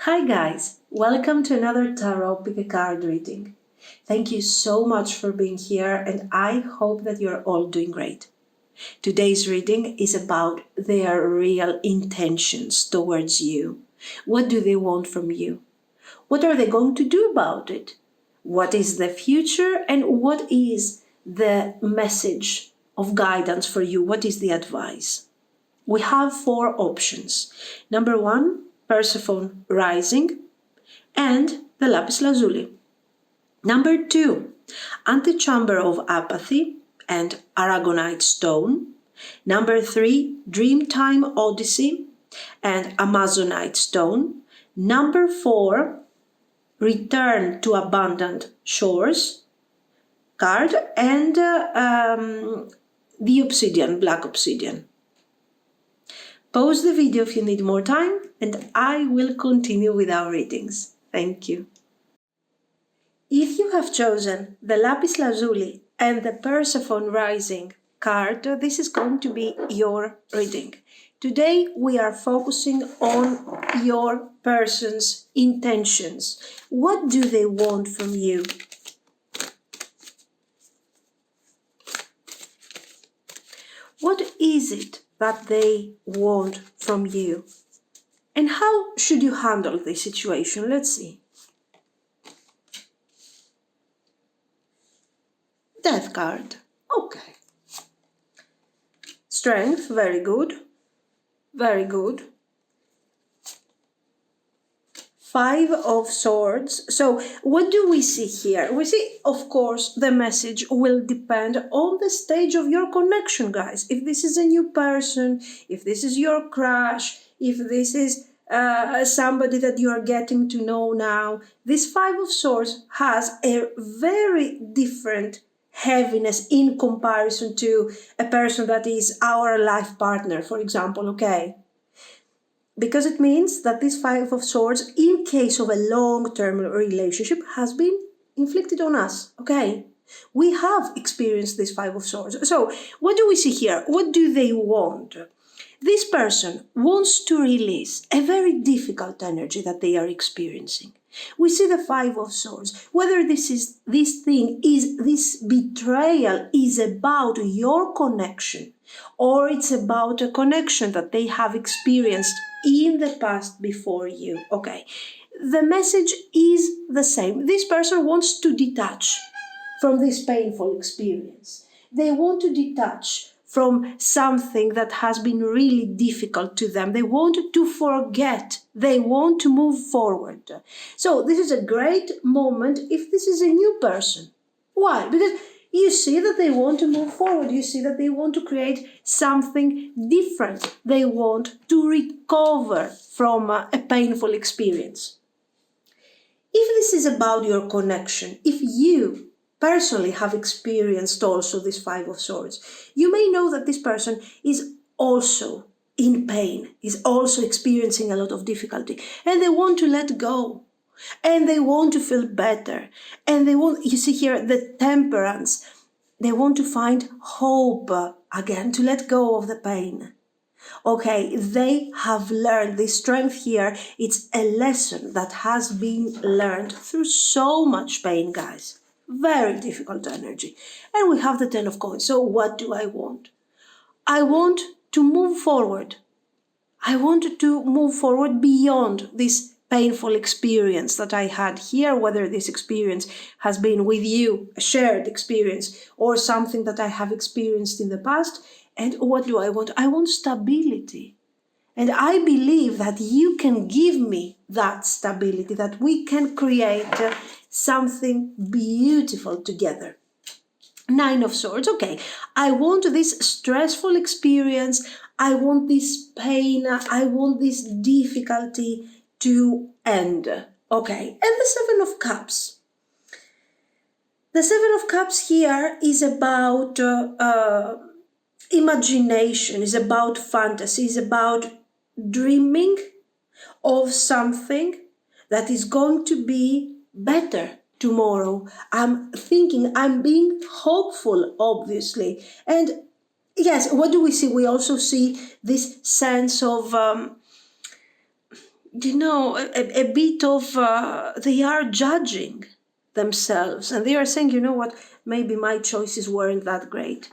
Hi guys, welcome to another Tarot Pick a Card reading. Thank you so much for being here and I hope that you're all doing great. Today's reading is about their real intentions towards you. What do they want from you? What are they going to do about it? What is the future and what is the message of guidance for you? What is the advice? We have four options. Number one, Persephone rising and the lapis lazuli. Number two, antichamber of apathy and aragonite stone. Number three, dreamtime odyssey and amazonite stone. Number four, return to abundant shores card and the obsidian, black obsidian. Pause the video if you need more time and I will continue with our readings. Thank you. If you have chosen the lapis lazuli and the Persephone rising card, this is going to be your reading. Today we are focusing on your person's intentions. What do they want from you? What is it that they want from you? And how should you handle this situation? Let's see. Death card. Okay. Strength, very good. Very good. Five of Swords. So what do we see here? We see, of course, the message will depend on the stage of your connection, guys. If this is a new person, if this is your crush, if this is somebody that you are getting to know now, this Five of Swords has a very different heaviness in comparison to a person that is our life partner, for example, okay? Because it means that this Five of Swords, in case of a long-term relationship, has been inflicted on us, okay? We have experienced this Five of Swords. So, what do we see here? What do they want? This person wants to release a very difficult energy that they are experiencing. We see the Five of Swords. Whether this betrayal is about your connection, or it's about a connection that they have experienced in the past before you. Okay, the message is the same. This person wants to detach from this painful experience. They want to detach from something that has been really difficult to them. They want to forget. They want to move forward. So this is a great moment if this is a new person. Why? Because you see that they want to move forward. You see that they want to create something different. They want to recover from a painful experience. If this is about your connection, if you personally have experienced also this Five of Swords, you may know that this person is also in pain, is also experiencing a lot of difficulty, and they want to let go. And they want to feel better. And they want, you see here, the Temperance. They want to find hope again, to let go of the pain. Okay, they have learned this strength here. It's a lesson that has been learned through so much pain, guys. Very difficult energy. And we have the Ten of Coins. So what do I want? I want to move forward. I want to move forward beyond this painful experience that I had here, whether this experience has been with you, a shared experience, or something that I have experienced in the past. And what do I want? I want stability. And I believe that you can give me that stability, that we can create something beautiful together. Nine of Swords, okay. I want this stressful experience. I want this pain. I want this difficulty to end. Okay, and the Seven of Cups. The Seven of Cups here is about imagination, is about fantasy, is about dreaming of something that is going to be better tomorrow. I'm thinking, I'm being hopeful, obviously. And yes, what do we see? We also see this sense of a bit of, they are judging themselves, and they are saying, you know what, maybe my choices weren't that great.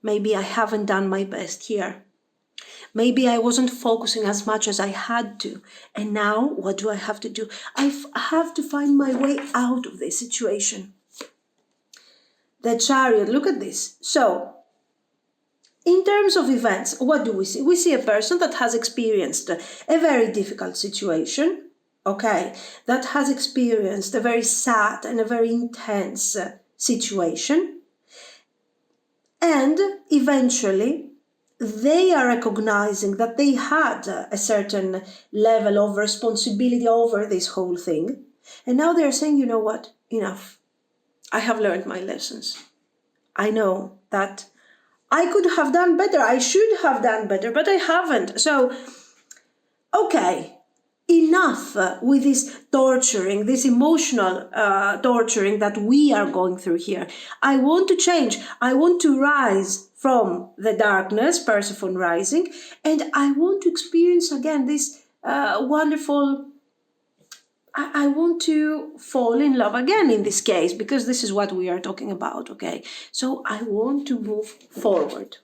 Maybe I haven't done my best here. Maybe I wasn't focusing as much as I had to. And now, what do I have to do? I have to find my way out of this situation. The Chariot, look at this. So, in terms of events, what do we see? We see a person that has experienced a very difficult situation, okay, that has experienced a very sad and a very intense situation, and eventually they are recognizing that they had a certain level of responsibility over this whole thing, and now they're saying, you know what, enough. I have learned my lessons. I know that I could have done better. I should have done better, but I haven't. So, okay, enough with this torturing, this emotional torturing that we are going through here. I want to change. I want to rise from the darkness, Persephone rising, and I want to experience again this wonderful. I want to fall in love again in this case, because this is what we are talking about, okay? So I want to move forward.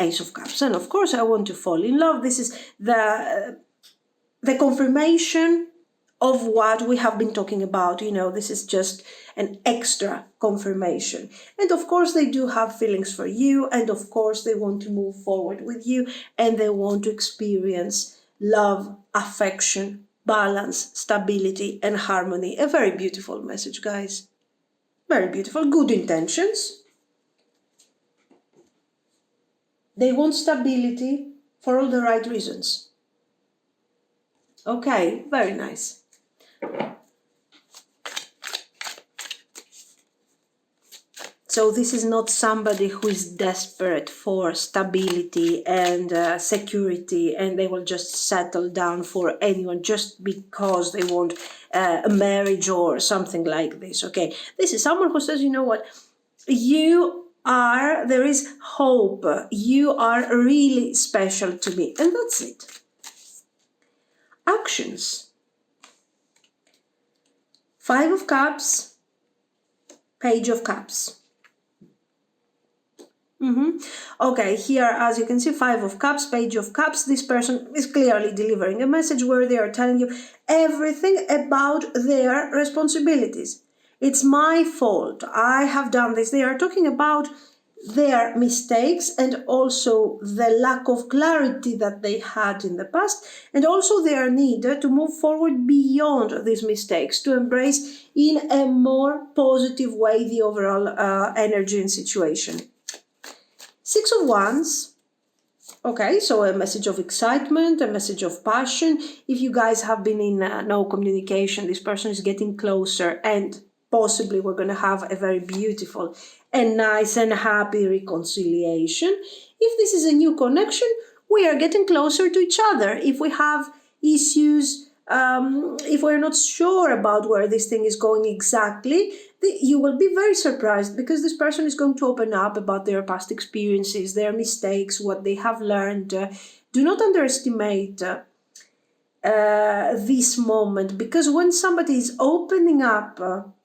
Ace of Cups, and of course I want to fall in love. This is the confirmation of what we have been talking about. This is just an extra confirmation. And of course they do have feelings for you, and of course they want to move forward with you, and they want to experience love, affection, balance, stability, and harmony. A very beautiful message, guys. Very beautiful. Good intentions. They want stability for all the right reasons. Okay, very nice. So this is not somebody who is desperate for stability and security, and they will just settle down for anyone just because they want a marriage or something like this. Okay, this is someone who says, you know what, there is hope. You are really special to me, and that's it. Actions. 5 of Cups, Page of Cups. Okay, here, as you can see, 5 of Cups, Page of Cups. This person is clearly delivering a message where they are telling you everything about their responsibilities. It's my fault. I have done this. They are talking about their mistakes and also the lack of clarity that they had in the past, and also their need to move forward beyond these mistakes, to embrace in a more positive way the overall energy and situation. 6 of Wands. Okay, so a message of excitement, a message of passion. If you guys have been in no communication, this person is getting closer, and possibly we're going to have a very beautiful and nice and happy reconciliation. If this is a new connection, we are getting closer to each other. If we have issues, if we're not sure about where this thing is going exactly, you will be very surprised, because this person is going to open up about their past experiences, their mistakes, what they have learned. Do not underestimate this moment, because when somebody is opening up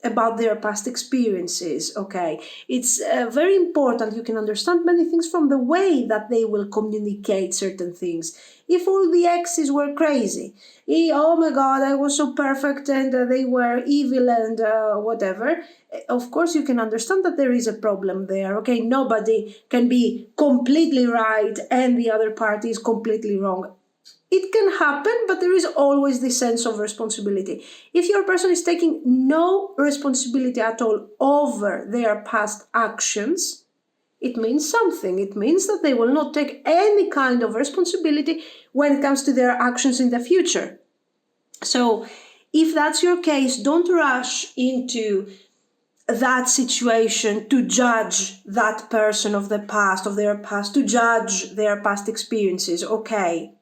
about their past experiences, okay, it's very important. You can understand many things from the way that they will communicate certain things. If all the exes were crazy, oh my god, I was so perfect and they were evil and whatever, of course you can understand that there is a problem there. Okay, nobody can be completely right and the other party is completely wrong. It can happen, but there is always this sense of responsibility. If your person is taking no responsibility at all over their past actions, it means something. It means that they will not take any kind of responsibility when it comes to their actions in the future. So, if that's your case, don't rush into that situation to judge that person of the past, of their past, to judge their past experiences, okay?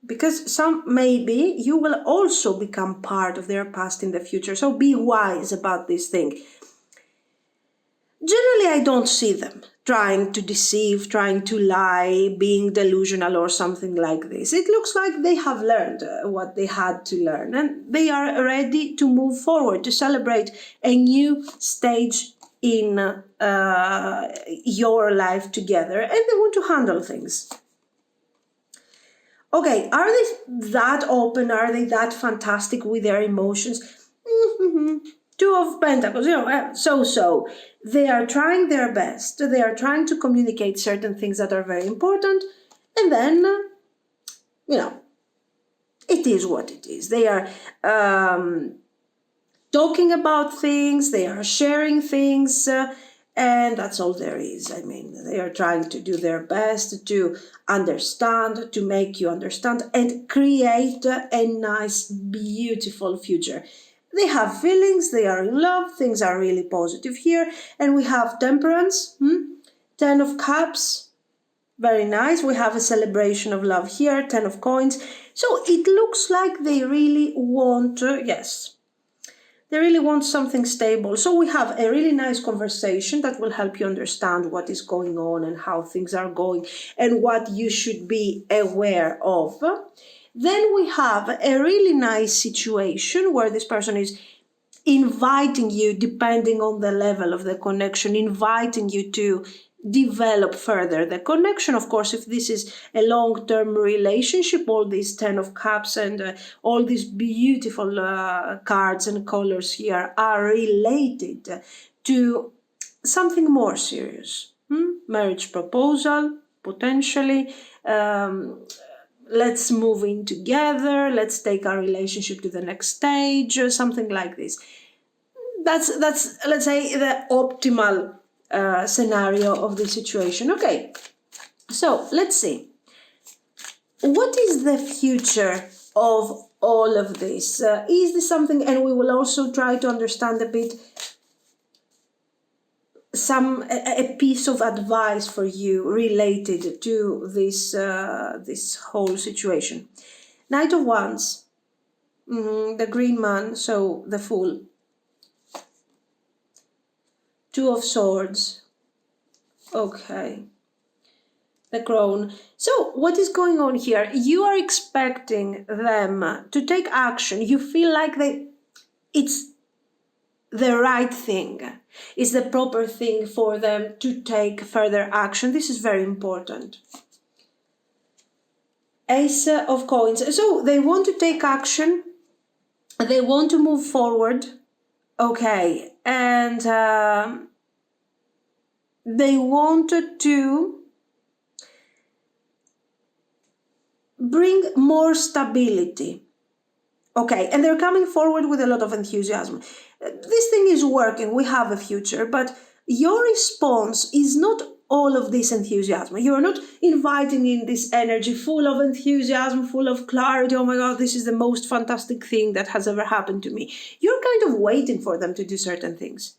Because maybe you will also become part of their past in the future. So be wise about this thing. Generally, I don't see them trying to deceive, trying to lie, being delusional or something like this. It looks like they have learned what they had to learn, and they are ready to move forward, to celebrate a new stage in your life together, and they want to handle things. Okay, are they that open? Are they that fantastic with their emotions? Two of Pentacles, so. They are trying their best. They are trying to communicate certain things that are very important. And then, it is what it is. They are talking about things. They are sharing things. And that's all there is. I mean, they are trying to do their best to understand, to make you understand, and create a nice, beautiful future. They have feelings, they are in love, things are really positive here. And we have Temperance, 10 of Cups, very nice. We have a celebration of love here, 10 of Coins. So it looks like they really want, they really want something stable. So we have a really nice conversation that will help you understand what is going on and how things are going and what you should be aware of. Then we have a really nice situation where this person is inviting you, depending on the level of the connection, inviting you to develop further the connection. Of course, if this is a long-term relationship, all these 10 of Cups and all these beautiful cards and colors here are related to something more serious. Marriage proposal, potentially. Let's move in together, let's take our relationship to the next stage, or something like this. That's let's say, the optimal scenario of the situation. Okay, so let's see. What is the future of all of this? Is this something, and we will also try to understand a bit a piece of advice for you related to this this whole situation. Knight of Wands, the Green Man, so the Fool. Two of Swords, okay. The Crone. So what is going on here? You are expecting them to take action. You feel like it's the right thing, is the proper thing for them to take further action. This is very important. Ace of Coins. So they want to take action. They want to move forward. Okay. And they wanted to bring more stability. Okay, and they're coming forward with a lot of enthusiasm. This thing is working, we have a future, but your response is not all of this enthusiasm. You are not inviting in this energy full of enthusiasm, full of clarity. Oh my God, this is the most fantastic thing that has ever happened to me. You're kind of waiting for them to do certain things.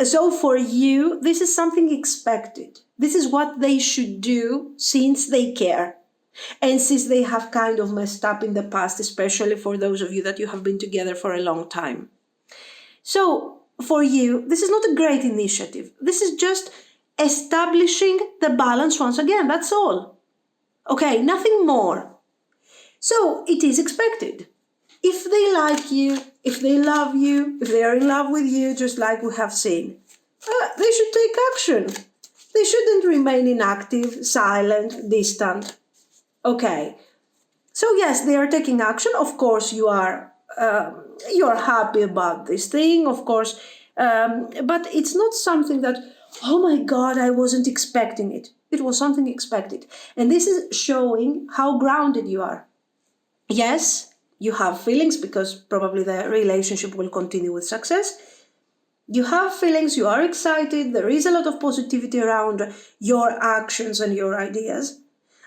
So for you, this is something expected. This is what they should do since they care. And since they have kind of messed up in the past, especially for those of you that you have been together for a long time. So for you, this is not a great initiative. This is just establishing the balance once again. That's all. Okay, nothing more. So it is expected. If they like you, if they love you, if they are in love with you, just like we have seen, they should take action. They shouldn't remain inactive, silent, distant. Okay, so yes, they are taking action. Of course, you are happy about this thing, of course, but it's not something that, oh my God, I wasn't expecting it. It was something expected. And this is showing how grounded you are. Yes, you have feelings because probably the relationship will continue with success. You have feelings, you are excited, there is a lot of positivity around your actions and your ideas.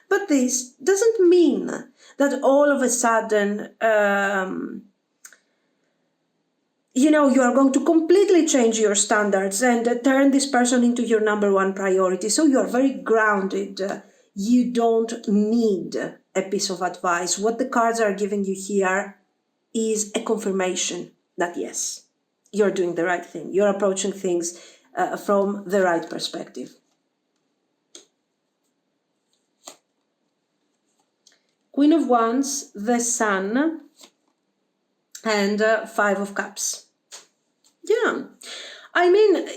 But this doesn't mean that all of a sudden, you are going to completely change your standards and turn this person into your number one priority. So you are very grounded. You don't need a piece of advice. What the cards are giving you here is a confirmation that yes, you're doing the right thing. You're approaching things from the right perspective. Queen of Wands, the Sun, and Five of Cups. Yeah, I mean,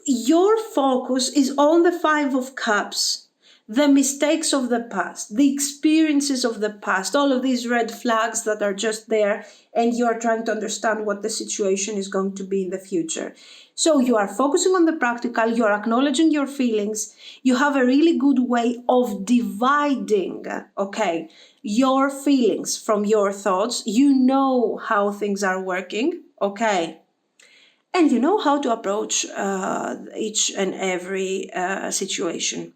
your focus is on the Five of Cups, the mistakes of the past, the experiences of the past, all of these red flags that are just there, and you are trying to understand what the situation is going to be in the future. So you are focusing on the practical, you are acknowledging your feelings, you have a really good way of dividing, okay, your feelings from your thoughts. You know how things are working, okay, and you know how to approach each and every situation.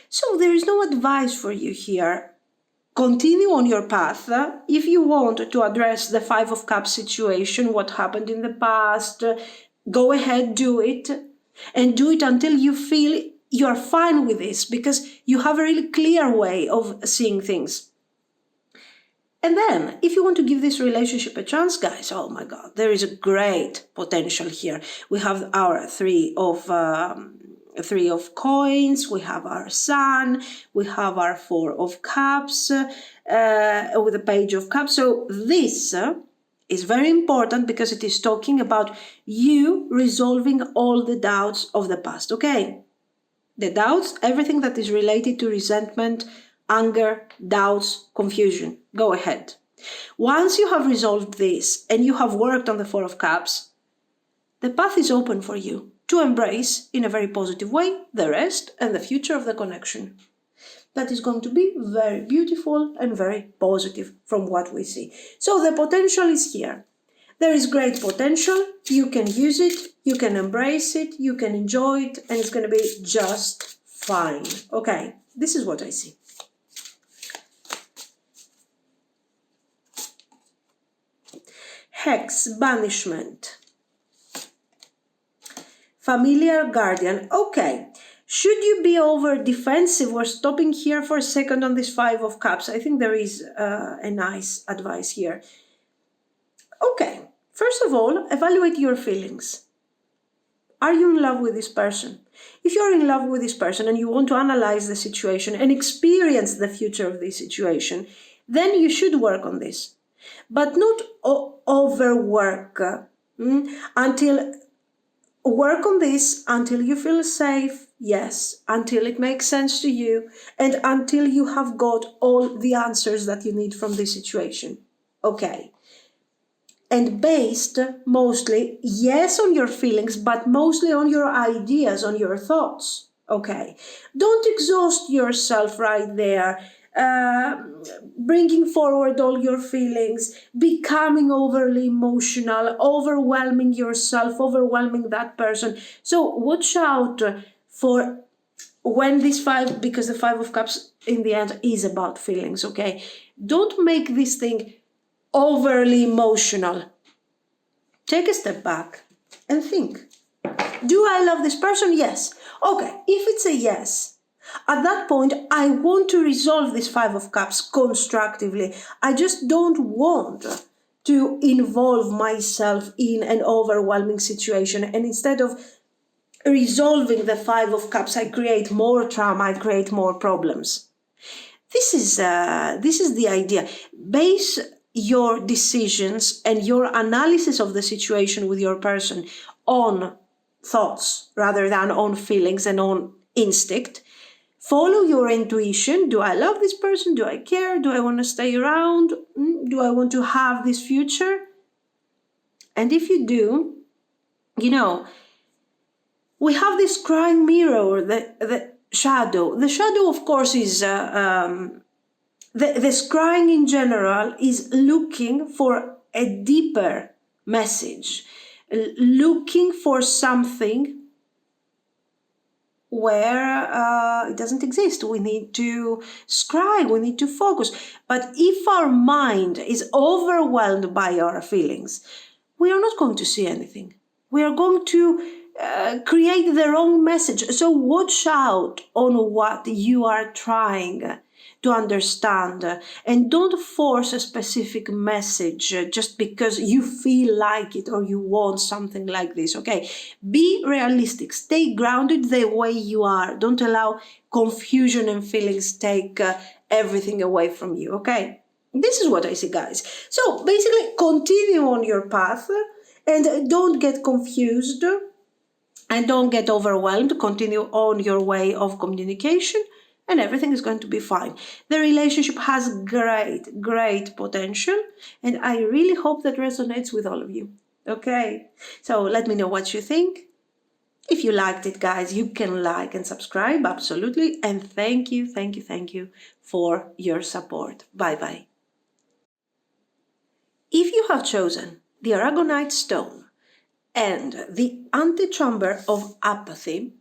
So there is no advice for you here. Continue on your path. If you want to address the Five of Cups situation, what happened in the past, go ahead, do it. And do it until you feel you're fine with this, because you have a really clear way of seeing things. And then, if you want to give this relationship a chance, guys, oh my God, there is a great potential here. We have our three of coins, we have our Sun, we have our Four of Cups, with the Page of Cups. So this is very important because it is talking about you resolving all the doubts of the past, okay? The doubts, everything that is related to resentment, anger, doubts, confusion. Go ahead. Once you have resolved this and you have worked on the Four of Cups, the path is open for you to embrace in a very positive way the rest and the future of the connection. That is going to be very beautiful and very positive from what we see. So the potential is here. There is great potential. You can use it, you can embrace it, you can enjoy it, and it's going to be just fine. Okay, this is what I see. Hex, banishment. Familiar guardian. Okay, should you be over defensive? We're stopping here for a second on this Five of Cups. I think there is a nice advice here. Okay, first of all, evaluate your feelings. Are you in love with this person? If you're in love with this person and you want to analyze the situation and experience the future of this situation, then you should work on this. But not overwork. Work on this until you feel safe, yes, until it makes sense to you, and until you have got all the answers that you need from this situation. Okay. And based mostly, yes, on your feelings, but mostly on your ideas, on your thoughts. Okay. Don't exhaust yourself right there. Bringing forward all your feelings, becoming overly emotional, overwhelming yourself, overwhelming that person. So watch out for when this five, because the Five of Cups in the end is about feelings, okay? Don't make this thing overly emotional. Take a step back and think. Do I love this person? Yes. Okay, if it's a yes, at that point, I want to resolve this Five of Cups constructively. I just don't want to involve myself in an overwhelming situation. And instead of resolving the Five of Cups, I create more trauma, I create more problems. This is the idea. Base your decisions and your analysis of the situation with your person on thoughts rather than on feelings and on instinct. Follow your intuition. Do I love this person? Do I care? Do I want to stay around? Do I want to have this future? And if you do, you know, we have this crying mirror, the shadow. The shadow, of course, is the scrying in general is looking for a deeper message, looking for something where it doesn't exist. We need to scry, we need to focus. But if our mind is overwhelmed by our feelings, we are not going to see anything. We are going to create the wrong message. So watch out on what you are trying to understand, and don't force a specific message just because you feel like it or you want something like this, okay? Be realistic, stay grounded the way you are. Don't allow confusion and feelings take everything away from you, okay? This is what I see, guys. So basically, continue on your path and don't get confused and don't get overwhelmed. Continue on your way of communication and everything is going to be fine. The relationship has great potential, and I really hope that resonates with all of you. Okay, so let me know what you think. If you liked it, guys, you can like and subscribe, absolutely. And thank you for your support. Bye-bye. If you have chosen the aragonite stone and the antichamber of apathy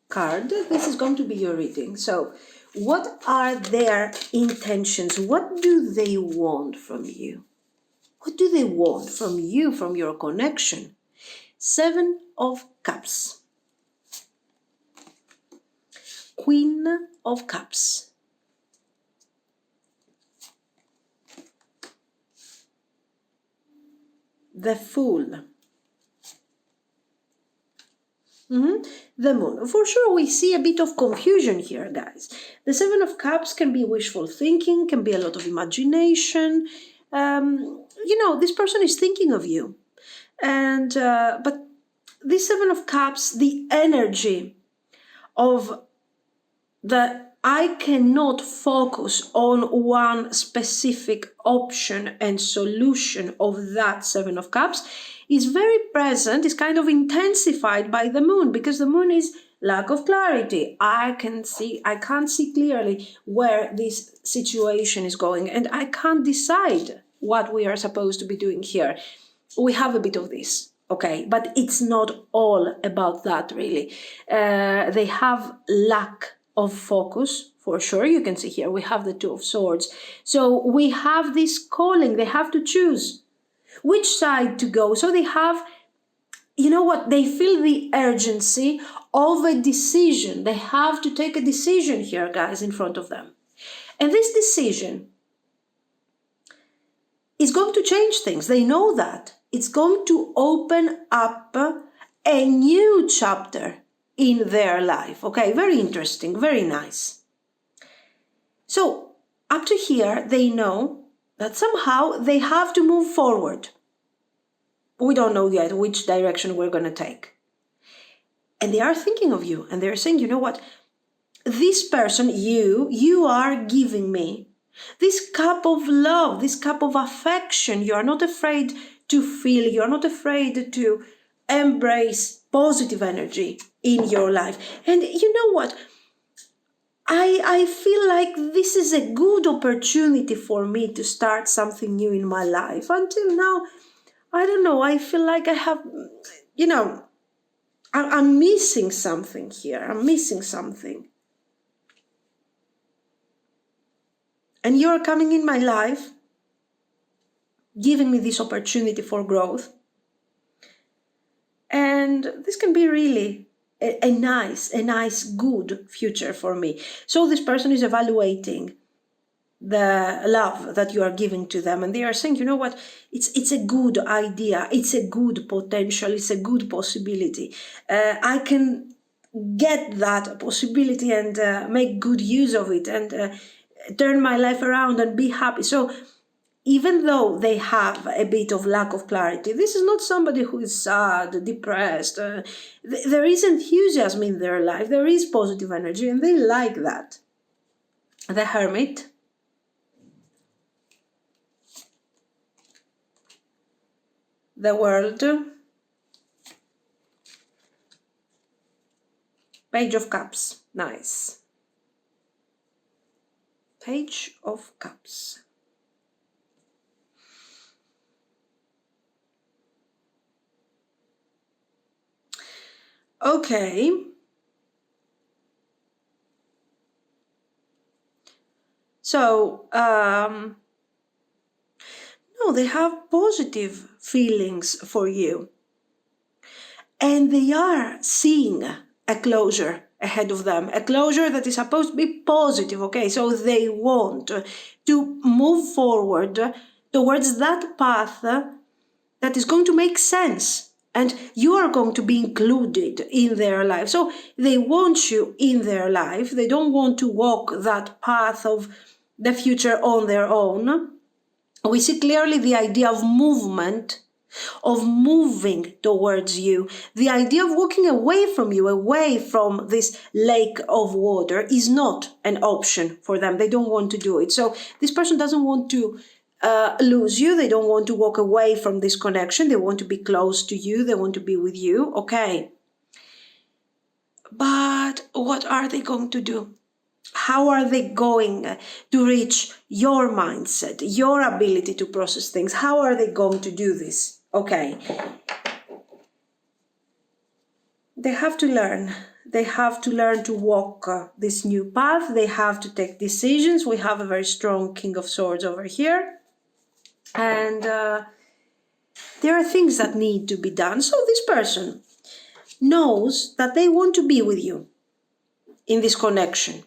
card, this is going to be your reading. So what are their intentions? What do they want from you? What do they want from you, from your connection? 7 of Cups, Queen of Cups, the Fool, the Moon. For sure, we see a bit of confusion here, guys. The 7 of Cups can be wishful thinking, can be a lot of imagination. This person is thinking of you. And but this 7 of Cups, the energy of the I cannot focus on one specific option and solution of that 7 of Cups is very present, is kind of intensified by the Moon, because the Moon is lack of clarity. I can't see clearly where this situation is going, and I can't decide what we are supposed to be doing here. We have a bit of this, okay, but it's not all about that, really. They have lack of focus, for sure. You can see here we have the 2 of Swords. So we have this calling. They have to choose which side to go. So they have, they feel the urgency of a decision. They have to take a decision here, guys, in front of them. And this decision is going to change things. They know that. It's going to open up a new chapter in their life. Okay, very interesting, very nice. So up to here, they know that somehow they have to move forward. We don't know yet which direction we're going to take. And they are thinking of you, and they're saying, you know what? This person, you are giving me this cup of love, this cup of affection. You are not afraid to feel, you are not afraid to embrace positive energy in your life. And you know what? I feel like this is a good opportunity for me to start something new in my life. Until now, I don't know, I feel like I have, I'm missing something here. I'm missing something. And you're coming in my life, giving me this opportunity for growth. And this can be really a nice, good future for me. So this person is evaluating the love that you are giving to them. And they are saying, you know what, it's a good idea. It's a good potential. It's a good possibility. I can get that possibility and make good use of it and turn my life around and be happy. So even though they have a bit of lack of clarity, this is not somebody who is sad, depressed. There is enthusiasm in their life. There is positive energy, and they like that. The Hermit. The World. Page of Cups. Nice. Page of Cups. Okay. So, no, they have positive feelings for you. And they are seeing a closure ahead of them, a closure that is supposed to be positive, okay? So they want to move forward towards that path that is going to make sense. And you are going to be included in their life. So they want you in their life. They don't want to walk that path of the future on their own. We see clearly the idea of movement, of moving towards you. The idea of walking away from you, away from this lake of water, is not an option for them. They don't want to do it. So this person doesn't want to lose you. They don't want to walk away from this connection. They want to be close to you. They want to be with you. Okay. But what are they going to do? How are they going to reach your mindset, your ability to process things? How are they going to do this? Okay. They have to learn. They have to learn to walk this new path. They have to take decisions. We have a very strong King of Swords over here. And there are things that need to be done. So this person knows that they want to be with you in this connection,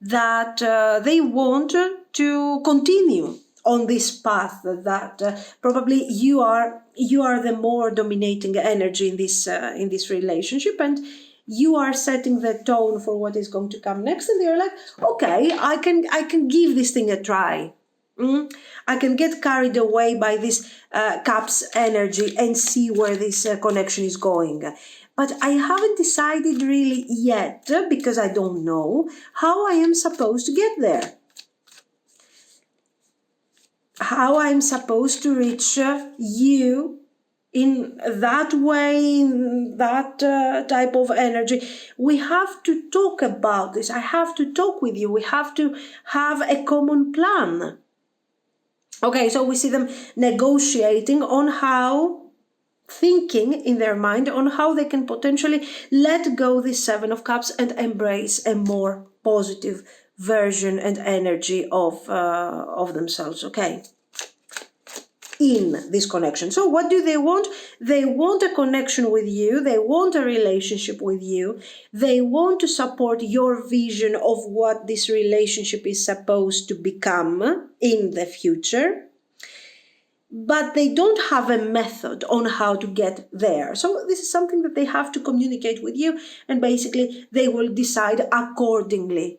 that they want to continue on this path, that probably you are the more dominating energy in this relationship, and you are setting the tone for what is going to come next. And they're like, okay, I can give this thing a try. I can get carried away by this Cups energy and see where this connection is going. But I haven't decided really yet, because I don't know how I am supposed to get there. How I'm supposed to reach you in that way, in that type of energy. We have to talk about this. I have to talk with you. We have to have a common plan. Okay, so we see them negotiating on how, thinking in their mind on how they can potentially let go this Seven of Cups and embrace a more positive version and energy of themselves. Okay, in this connection. So what do they want? They want a connection with you. They want a relationship with you. They want to support your vision of what this relationship is supposed to become in the future. But they don't have a method on how to get there. So this is something that they have to communicate with you, and basically they will decide accordingly.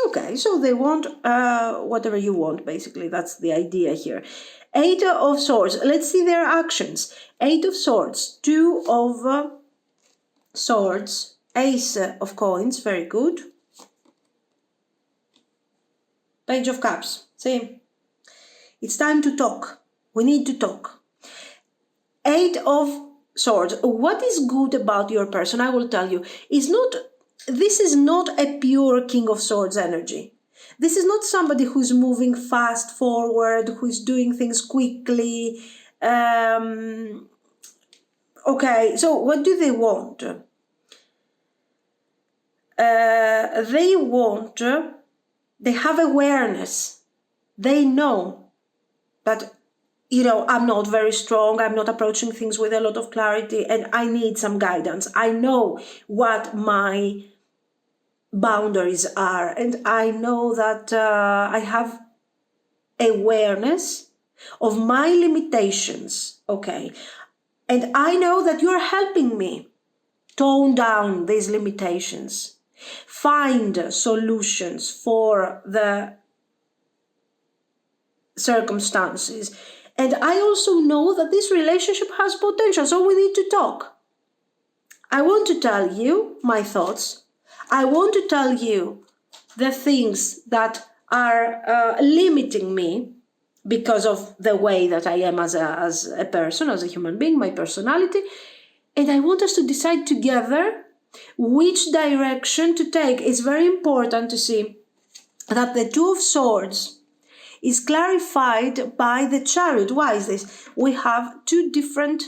Okay, so they want whatever you want, basically. That's the idea here. Eight of Swords. Let's see their actions. Eight of Swords. Two of Swords. Ace of Coins. Very good. Page of Cups. See? It's time to talk. We need to talk. Eight of Swords. What is good about your person, I will tell you, this is not a pure King of Swords energy. This is not somebody who's moving fast forward, who's doing things quickly. Okay, so what do they want? They have awareness. They know that, I'm not very strong, I'm not approaching things with a lot of clarity, and I need some guidance. I know what my boundaries are, and I know that I have awareness of my limitations, okay? And I know that you're helping me tone down these limitations, find solutions for the circumstances. And I also know that this relationship has potential, so we need to talk. I want to tell you my thoughts. I want to tell you the things that are limiting me because of the way that I am as a person, as a human being, my personality. And I want us to decide together which direction to take. It's very important to see that the Two of Swords is clarified by the Chariot. Why is this? We have two different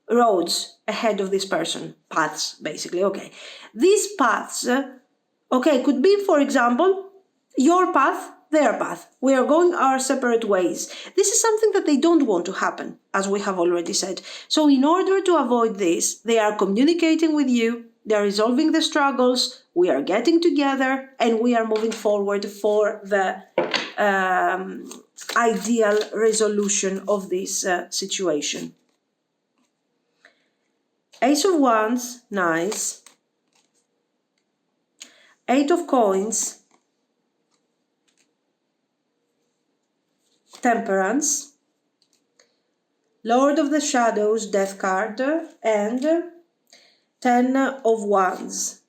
roads ahead of this person, paths, basically. Okay, these paths, could be, for example, your path, their path. We are going our separate ways. This is something that they don't want to happen, as we have already said. So in order to avoid this, they are communicating with you. They're resolving the struggles, we are getting together, and we are moving forward for the ideal resolution of this situation. Ace of Wands, nice. Eight of Coins, Temperance, Lord of the Shadows, Death card, and Ten of Wands,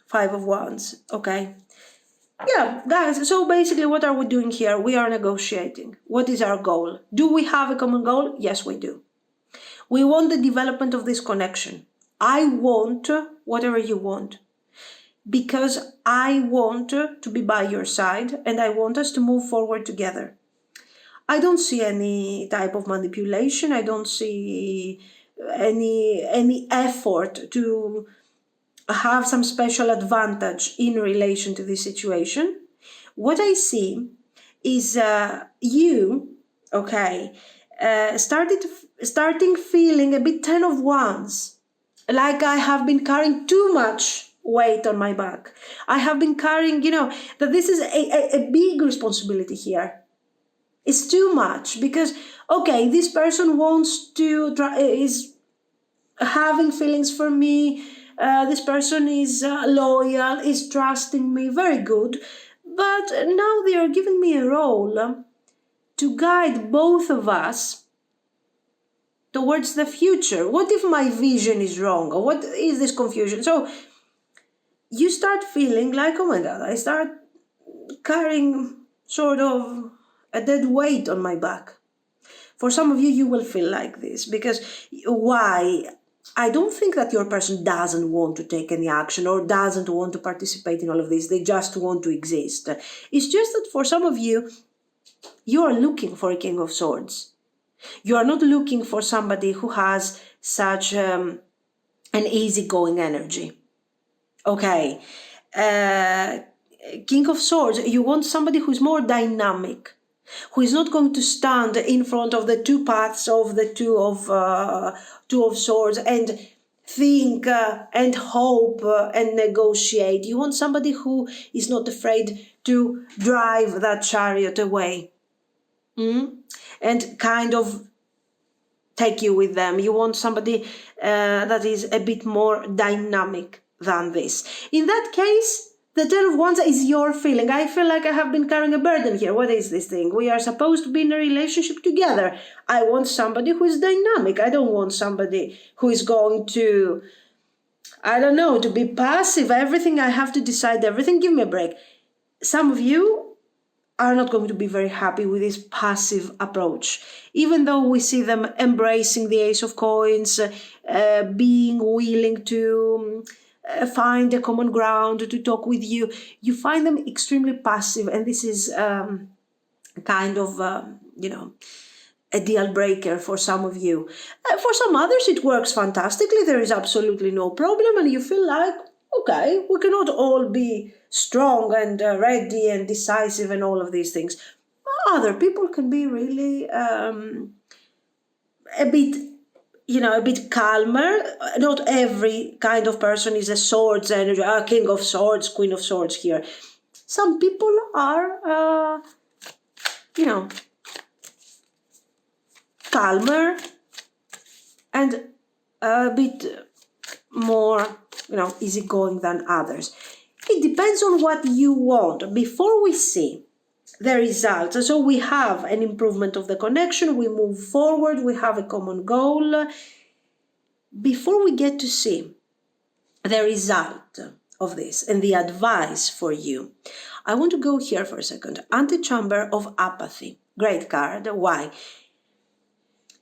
Five of Wands, okay. Yeah, guys, so basically what are we doing here? We are negotiating. What is our goal? Do we have a common goal? Yes, we do. We want the development of this connection. I want whatever you want, because I want to be by your side and I want us to move forward together. I don't see any type of manipulation. I don't see any effort to have some special advantage in relation to this situation. What I see is you, okay, starting feeling a bit Ten of Wands, like I have been carrying too much weight on my back. I have been carrying, that this is a big responsibility here. It's too much because, okay, this person wants to is having feelings for me. This person is loyal, is trusting me, very good. But now they are giving me a role to guide both of us towards the future. What if my vision is wrong? Or what is this confusion? So you start feeling like, oh my God, I start carrying sort of a dead weight on my back. For some of you, you will feel like this because why? I don't think that your person doesn't want to take any action or doesn't want to participate in all of this. They just want to exist. It's just that for some of you, you are looking for a King of Swords. You are not looking for somebody who has such an easygoing energy. Okay. King of Swords, you want somebody who's more dynamic, who is not going to stand in front of the two paths of the Two of Swords and think and hope and negotiate. You want somebody who is not afraid to drive that chariot away and kind of take you with them. You want somebody that is a bit more dynamic than this. In that case, the Ten of Wands is your feeling. I feel like I have been carrying a burden here. What is this thing? We are supposed to be in a relationship together. I want somebody who is dynamic. I don't want somebody who is going to, to be passive. Everything I have to decide, everything. Give me a break. Some of you are not going to be very happy with this passive approach. Even though we see them embracing the Ace of Coins, being willing to find a common ground to talk with you, you find them extremely passive, and this is kind of a deal breaker for some of you. For some others it works fantastically, there is absolutely no problem, and you feel like, okay, we cannot all be strong and ready and decisive and all of these things. Other people can be really a bit calmer. Not every kind of person is a swords energy, a King of Swords, Queen of Swords here. Some people are, calmer and a bit more, easygoing than others. It depends on what you want. Before we see the results, so we have an improvement of the connection, we move forward, we have a common goal. Before we get to see the result of this and the advice for you, I want to go here for a second. Antichamber of Apathy. Great card. Why?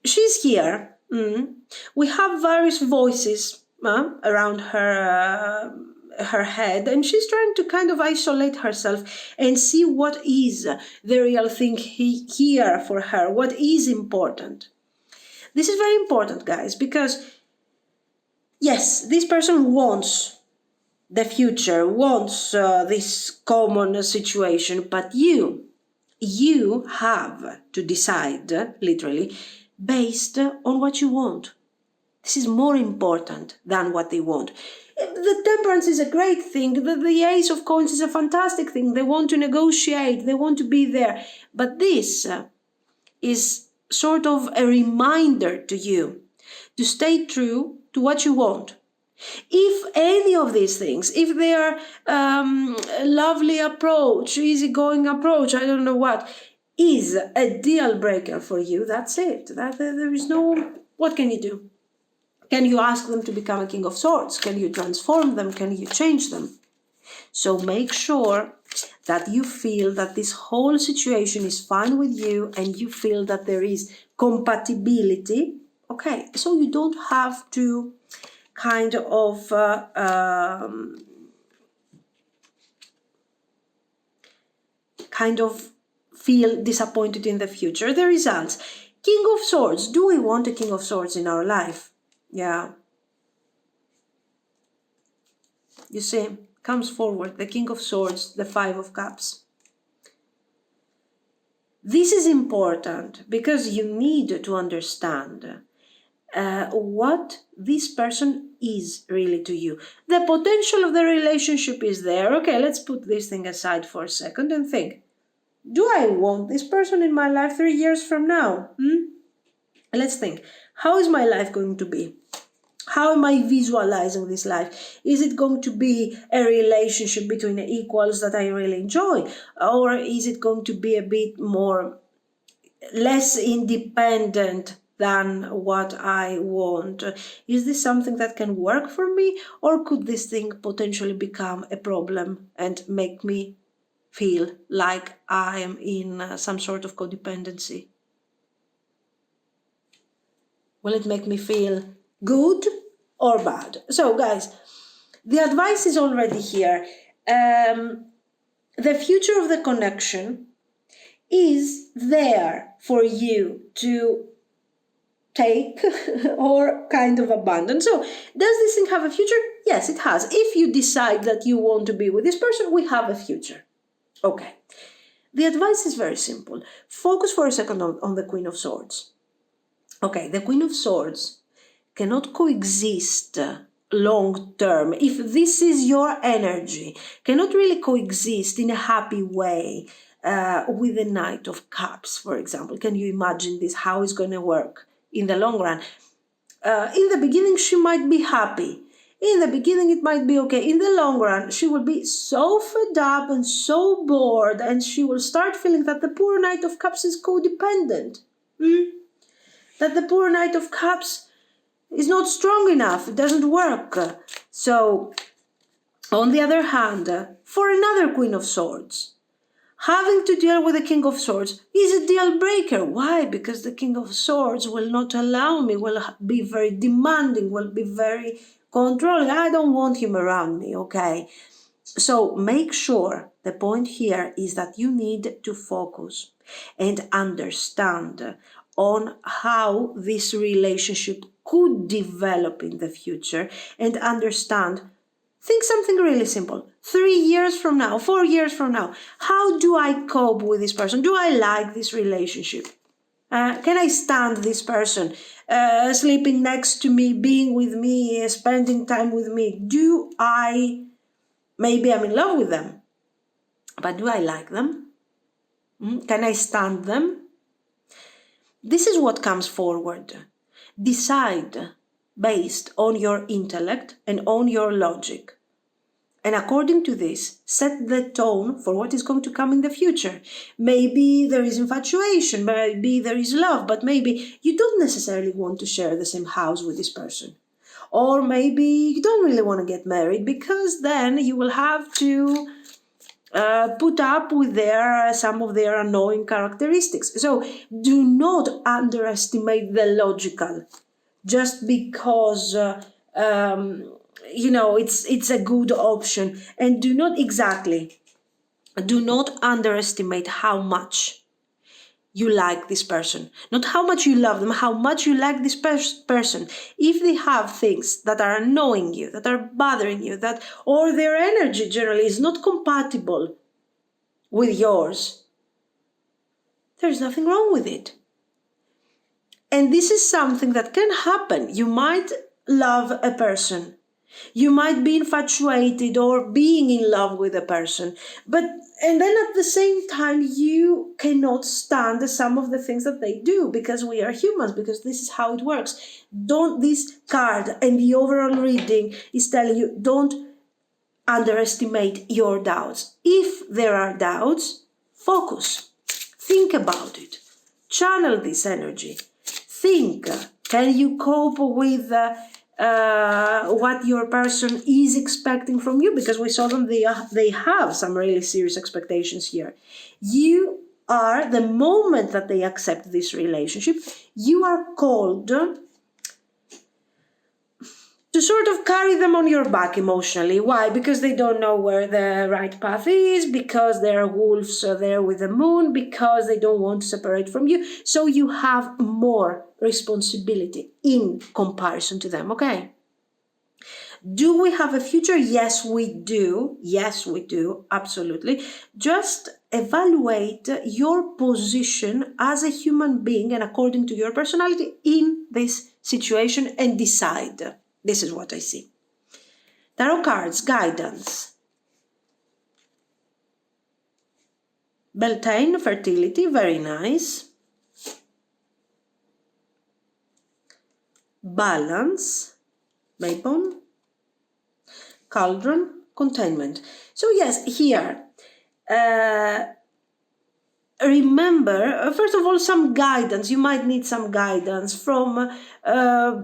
She's here. We have various voices around her head, and she's trying to kind of isolate herself and see what is the real thing here for her, what is important. This is very important, guys, because yes, this person wants the future, wants this common situation, but you have to decide, literally, based on what you want. This is more important than what they want. The temperance is a great thing. The ace of coins is a fantastic thing. They want to negotiate. They want to be there. But this is sort of a reminder to you to stay true to what you want. If any of these things, if they are a lovely approach, easygoing approach, I don't know what, is a deal breaker for you, that's it. There is no, what can you do? Can you ask them to become a King of Swords? Can you transform them? Can you change them? So make sure that you feel that this whole situation is fine with you and you feel that there is compatibility. Okay, so you don't have to kind of feel disappointed in the future. The results. King of Swords. Do we want a King of Swords in our life? Yeah. You see, comes forward the King of Swords, the Five of Cups. This is important because you need to understand what this person is really to you. The potential of the relationship is there. Okay, let's put this thing aside for a second and think. Do I want this person in my life 3 years from now? Let's think. How is my life going to be? How am I visualizing this life? Is it going to be a relationship between equals that I really enjoy? Or is it going to be a bit more, less independent than what I want? Is this something that can work for me? Or could this thing potentially become a problem and make me feel like I am in some sort of codependency? Will it make me feel good or bad? So guys, the advice is already here. The future of the connection is there for you to take or kind of abandon. So does this thing have a future? Yes, it has. If you decide that you want to be with this person, we have a future. Okay. The advice is very simple. Focus for a second on the Queen of Swords. Okay, the Queen of Swords cannot coexist long term. If this is your energy, cannot really coexist in a happy way with the Knight of Cups, for example. Can you imagine this? How it's going to work in the long run? In the beginning, she might be happy. In the beginning, it might be okay. In the long run, she will be so fed up and so bored, and she will start feeling that the poor Knight of Cups is codependent. That the poor Knight of Cups is not strong enough. It doesn't work. So, on the other hand, for another Queen of Swords, having to deal with the King of Swords is a deal breaker. Why? Because the King of Swords will not allow me, will be very demanding, will be very controlling. I don't want him around me, okay? So make sure, the point here is that you need to focus and understand on how this relationship could develop in the future, and understand, think something really simple. 3 years from now, 4 years from now, how do I cope with this person? Do I like this relationship? Can I stand this person sleeping next to me, being with me, spending time with me? Maybe I'm in love with them, but do I like them? Can I stand them? This is what comes forward. Decide based on your intellect and on your logic. And according to this, set the tone for what is going to come in the future. Maybe there is infatuation, maybe there is love, but maybe you don't necessarily want to share the same house with this person. Or maybe you don't really want to get married, because then you will have to put up with some of their annoying characteristics. So do not underestimate the logical just because it's a good option. And do not underestimate how much you like this person, not how much you love them, how much you like this person. If they have things that are annoying you, that are bothering you, or their energy generally is not compatible with yours, there's nothing wrong with it. And this is something that can happen. You might love a person. You might be infatuated or being in love with a person, and then at the same time, you cannot stand some of the things that they do because we are humans, because this is how it works. This card and the overall reading is telling you, don't underestimate your doubts. If there are doubts, focus, think about it, channel this energy, think, can you cope with what your person is expecting from you, because we saw them, they have some really serious expectations here. You are, the moment that they accept this relationship, you are called to sort of carry them on your back emotionally. Why? Because they don't know where the right path is, because there are wolves there with the moon, because they don't want to separate from you. So you have more responsibility in comparison to them, okay? Do we have a future? Yes, we do. Yes, we do. Absolutely. Just evaluate your position as a human being and according to your personality in this situation and decide. This is what I see. Tarot cards, guidance. Beltane, fertility, very nice. Balance, Maypon. Cauldron, containment. So yes, here, remember, first of all, some guidance. You might need some guidance from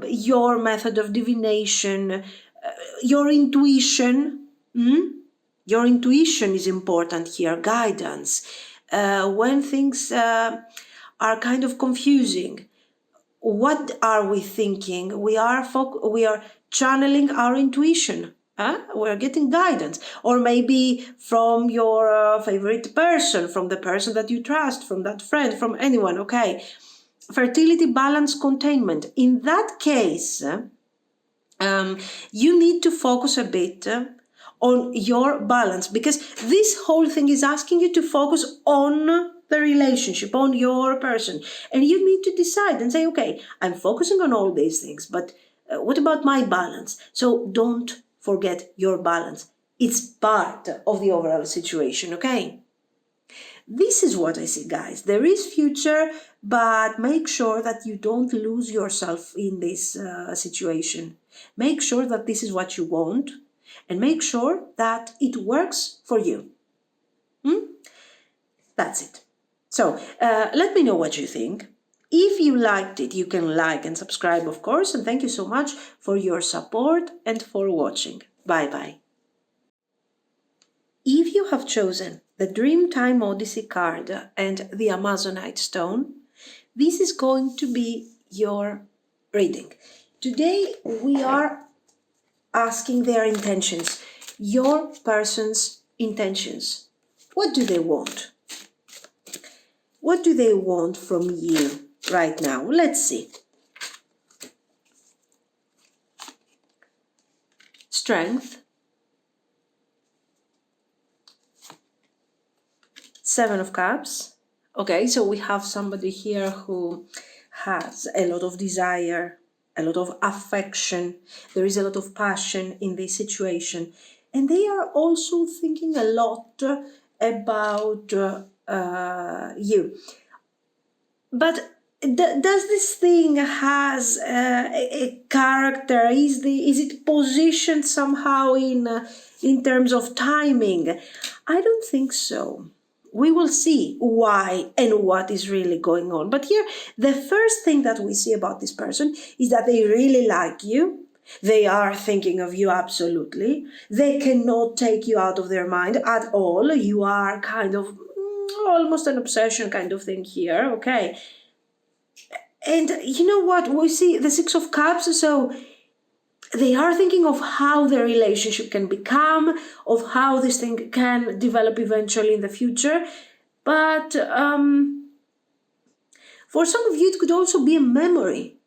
your method of divination, your intuition. Your intuition is important here, guidance. When things are kind of confusing, what are we thinking? We are channeling our intuition. We're getting guidance, or maybe from your favorite person, from the person that you trust, from that friend, from anyone. Okay, fertility, balance, containment. In that case, you need to focus a bit on your balance, because this whole thing is asking you to focus on the relationship, on your person, and you need to decide and say, okay, I'm focusing on all these things, but what about my balance? So don't forget your balance. It's part of the overall situation, okay? This is what I see, guys. There is future, but make sure that you don't lose yourself in this situation. Make sure that this is what you want, and make sure that it works for you. That's it. So let me know what you think. If you liked it, you can like and subscribe, of course, and thank you so much for your support and for watching. Bye-bye. If you have chosen the Dreamtime Odyssey card and the Amazonite stone, this is going to be your reading. Today we are asking their intentions, your person's intentions. What do they want? What do they want from you right now? Let's see. Strength. 7 of Cups. Okay, so we have somebody here who has a lot of desire, a lot of affection. There is a lot of passion in this situation. And they are also thinking a lot about you. But does this thing has a character? Is it positioned somehow in terms of timing? I don't think so. We will see why and what is really going on. But here, the first thing that we see about this person is that they really like you. They are thinking of you, absolutely. They cannot take you out of their mind at all. You are kind of almost an obsession kind of thing here, okay? And you know what? We see the 6 of Cups, so they are thinking of how the relationship can become, of how this thing can develop eventually in the future. But for some of you, it could also be a memory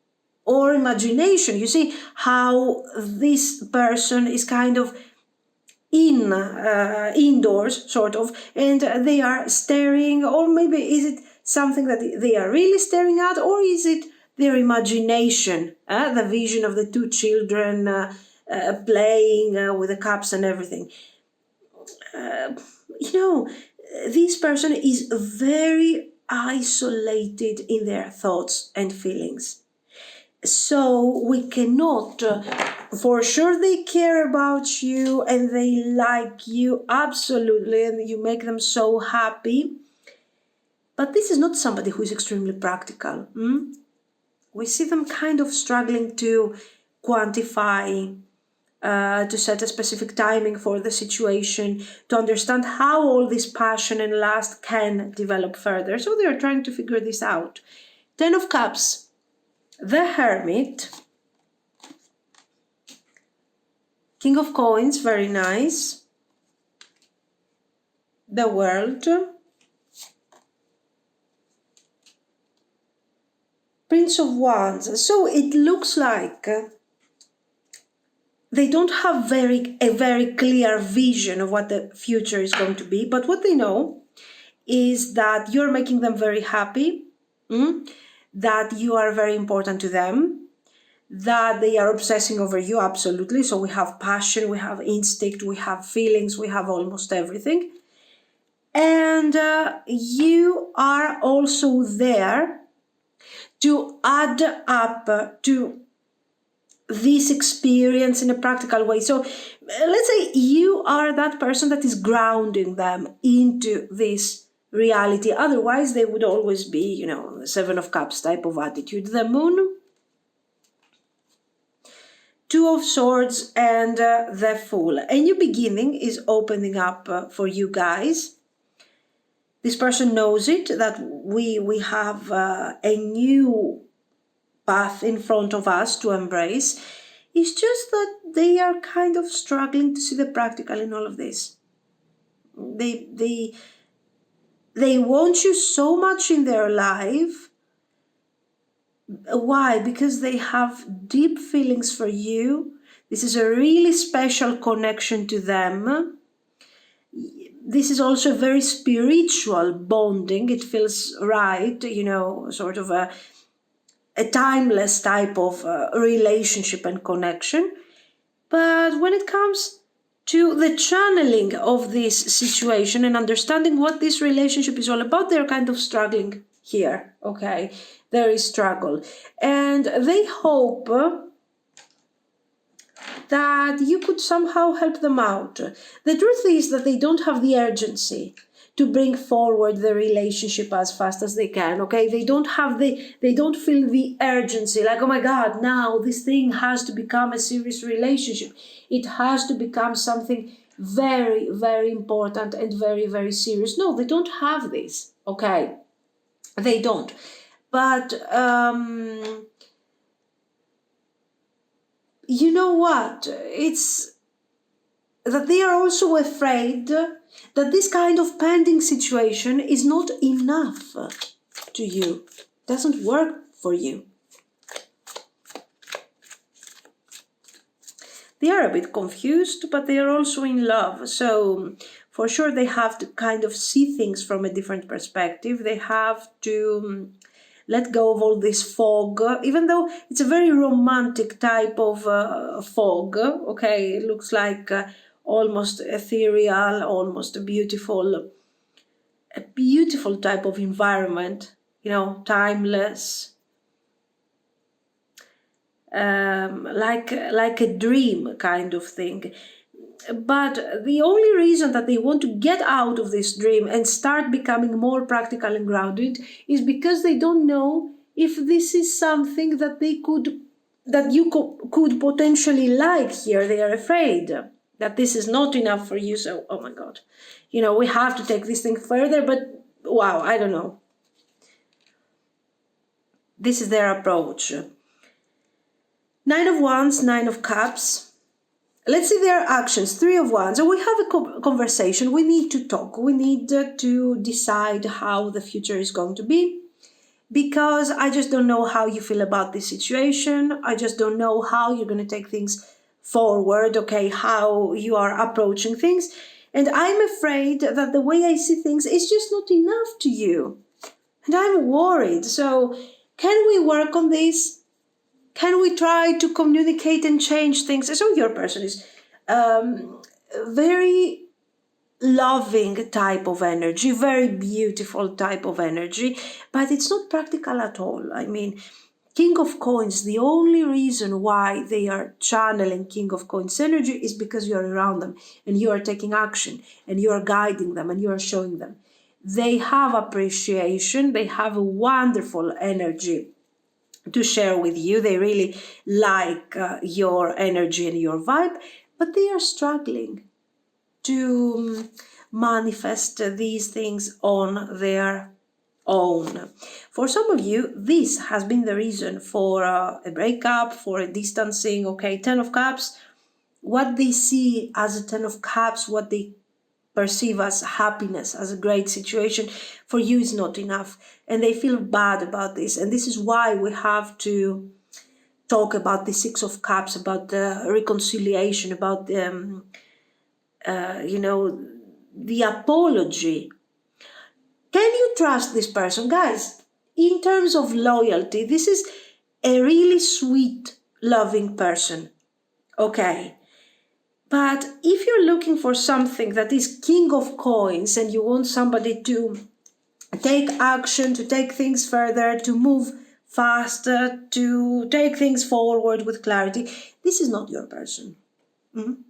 or imagination. You see how this person is kind of indoors, sort of, and they are staring, or maybe is it something that they are really staring at, or is it their imagination, the vision of the two children playing with the cups and everything. You know, this person is very isolated in their thoughts and feelings. So we cannot, for sure they care about you and they like you absolutely and you make them so happy. But this is not somebody who is extremely practical. We see them kind of struggling to quantify, to set a specific timing for the situation, to understand how all this passion and lust can develop further. So they are trying to figure this out. 10 of Cups, the Hermit, King of Coins, very nice, the World, Prince of Wands. So it looks like they don't have a very clear vision of what the future is going to be, but what they know is that you're making them very happy, that you are very important to them, that they are obsessing over you, absolutely. So we have passion, we have instinct, we have feelings, we have almost everything. And you are also there to add up to this experience in a practical way. So let's say you are that person that is grounding them into this reality. Otherwise, they would always be, the 7 of Cups type of attitude. The Moon, 2 of Swords, and the Fool. A new beginning is opening up for you guys. This person knows it, that we have a new path in front of us to embrace. It's just that they are kind of struggling to see the practical in all of this. They want you so much in their life. Why? Because they have deep feelings for you. This is a really special connection to them. This is also a very spiritual bonding. It feels right, sort of a timeless type of relationship and connection. But when it comes to the channeling of this situation and understanding what this relationship is all about, they're kind of struggling here, okay? There is struggle. And they hope that you could somehow help them out. The truth is that they don't have the urgency to bring forward the relationship as fast as they can, okay? They don't feel the urgency, like, oh my God, now this thing has to become a serious relationship. It has to become something very, very important and very, very serious. No, they don't have this, okay? They don't. But you know what? It's that they are also afraid that this kind of pending situation is not enough to you, doesn't work for you. They are a bit confused, but they are also in love. So for sure they have to kind of see things from a different perspective. They have to let go of all this fog, even though it's a very romantic type of fog, okay? It looks like almost ethereal, almost a beautiful type of environment, timeless, like a dream kind of thing. But the only reason that they want to get out of this dream and start becoming more practical and grounded is because they don't know if this is something that you could potentially like here. They are afraid that this is not enough for you. So, oh my God, we have to take this thing further, but wow, I don't know. This is their approach. 9 of Wands, 9 of Cups. Let's see their actions. 3 of Wands. So we have a conversation. We need to talk. We need to decide how the future is going to be, because I just don't know how you feel about this situation. I just don't know how you're going to take things forward, okay, how you are approaching things. And I'm afraid that the way I see things is just not enough to you. And I'm worried. So Can we work on this? Can we try to communicate and change things? So your person is very loving type of energy, very beautiful type of energy, but it's not practical at all. I mean, King of Coins, the only reason why they are channeling King of Coins energy is because you're around them and you are taking action and you are guiding them and you are showing them. They have appreciation, they have a wonderful energy to share with you. They really like your energy and your vibe, but they are struggling to manifest these things on their own. For some of you, this has been the reason for a breakup, for a distancing. Okay, Ten of Cups, what they see as a Ten of Cups, what they perceive as happiness, as a great situation, for you is not enough. And they feel bad about this. And this is why we have to talk about the Six of Cups, about the reconciliation, about the, the apology. Can you trust this person? Guys, in terms of loyalty, this is a really sweet, loving person. Okay. But if you're looking for something that is King of Coins and you want somebody to take action, to take things further, to move faster, to take things forward with clarity, this is not your person. Mm-hmm.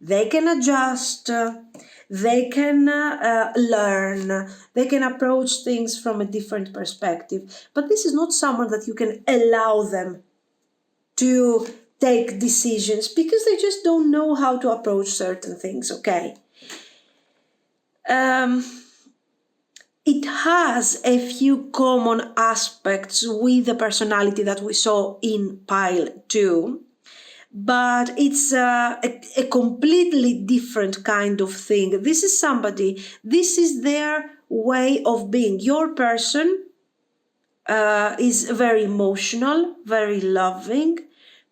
They can adjust, they can learn, they can approach things from a different perspective. But this is not someone that you can allow them to take decisions because they just don't know how to approach certain things, okay? It has a few common aspects with the personality that we saw in pile 2, but it's a completely different kind of thing. This is somebody, this is their way of being. Your person is very emotional, very loving,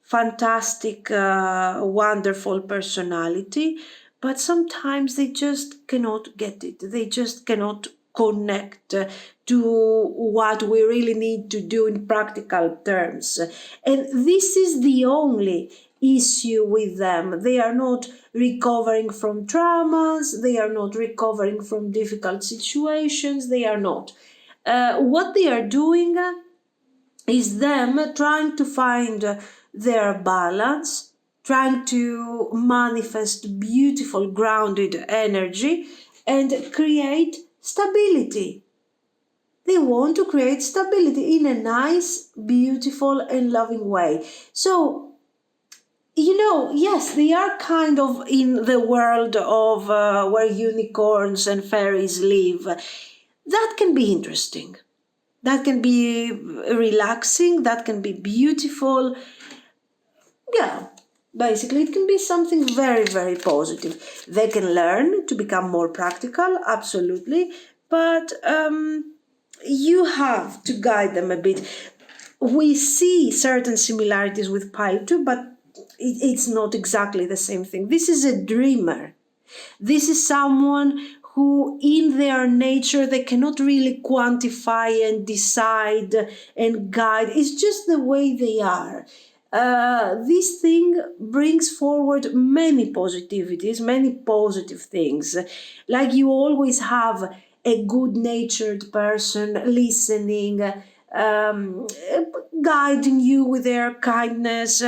fantastic, wonderful personality, but sometimes they just cannot get it. They just cannot connect to what we really need to do in practical terms. And this is the only issue with them. They are not recovering from traumas, they are not recovering from difficult situations, they are not. What they are doing is them trying to find their balance, trying to manifest beautiful grounded energy and create stability. They want to create stability in a nice, beautiful and loving way. So, yes, they are kind of in the world of where unicorns and fairies live. That can be interesting. That can be relaxing. That can be beautiful. Yeah, basically, it can be something very, very positive. They can learn to become more practical, absolutely. But you have to guide them a bit. We see certain similarities with pile 2, but it's not exactly the same thing. This is a dreamer. This is someone who in their nature they cannot really quantify and decide and guide. It's just the way they are. This thing brings forward many positivities, many positive things. Like you always have a good-natured person listening, guiding you with their kindness,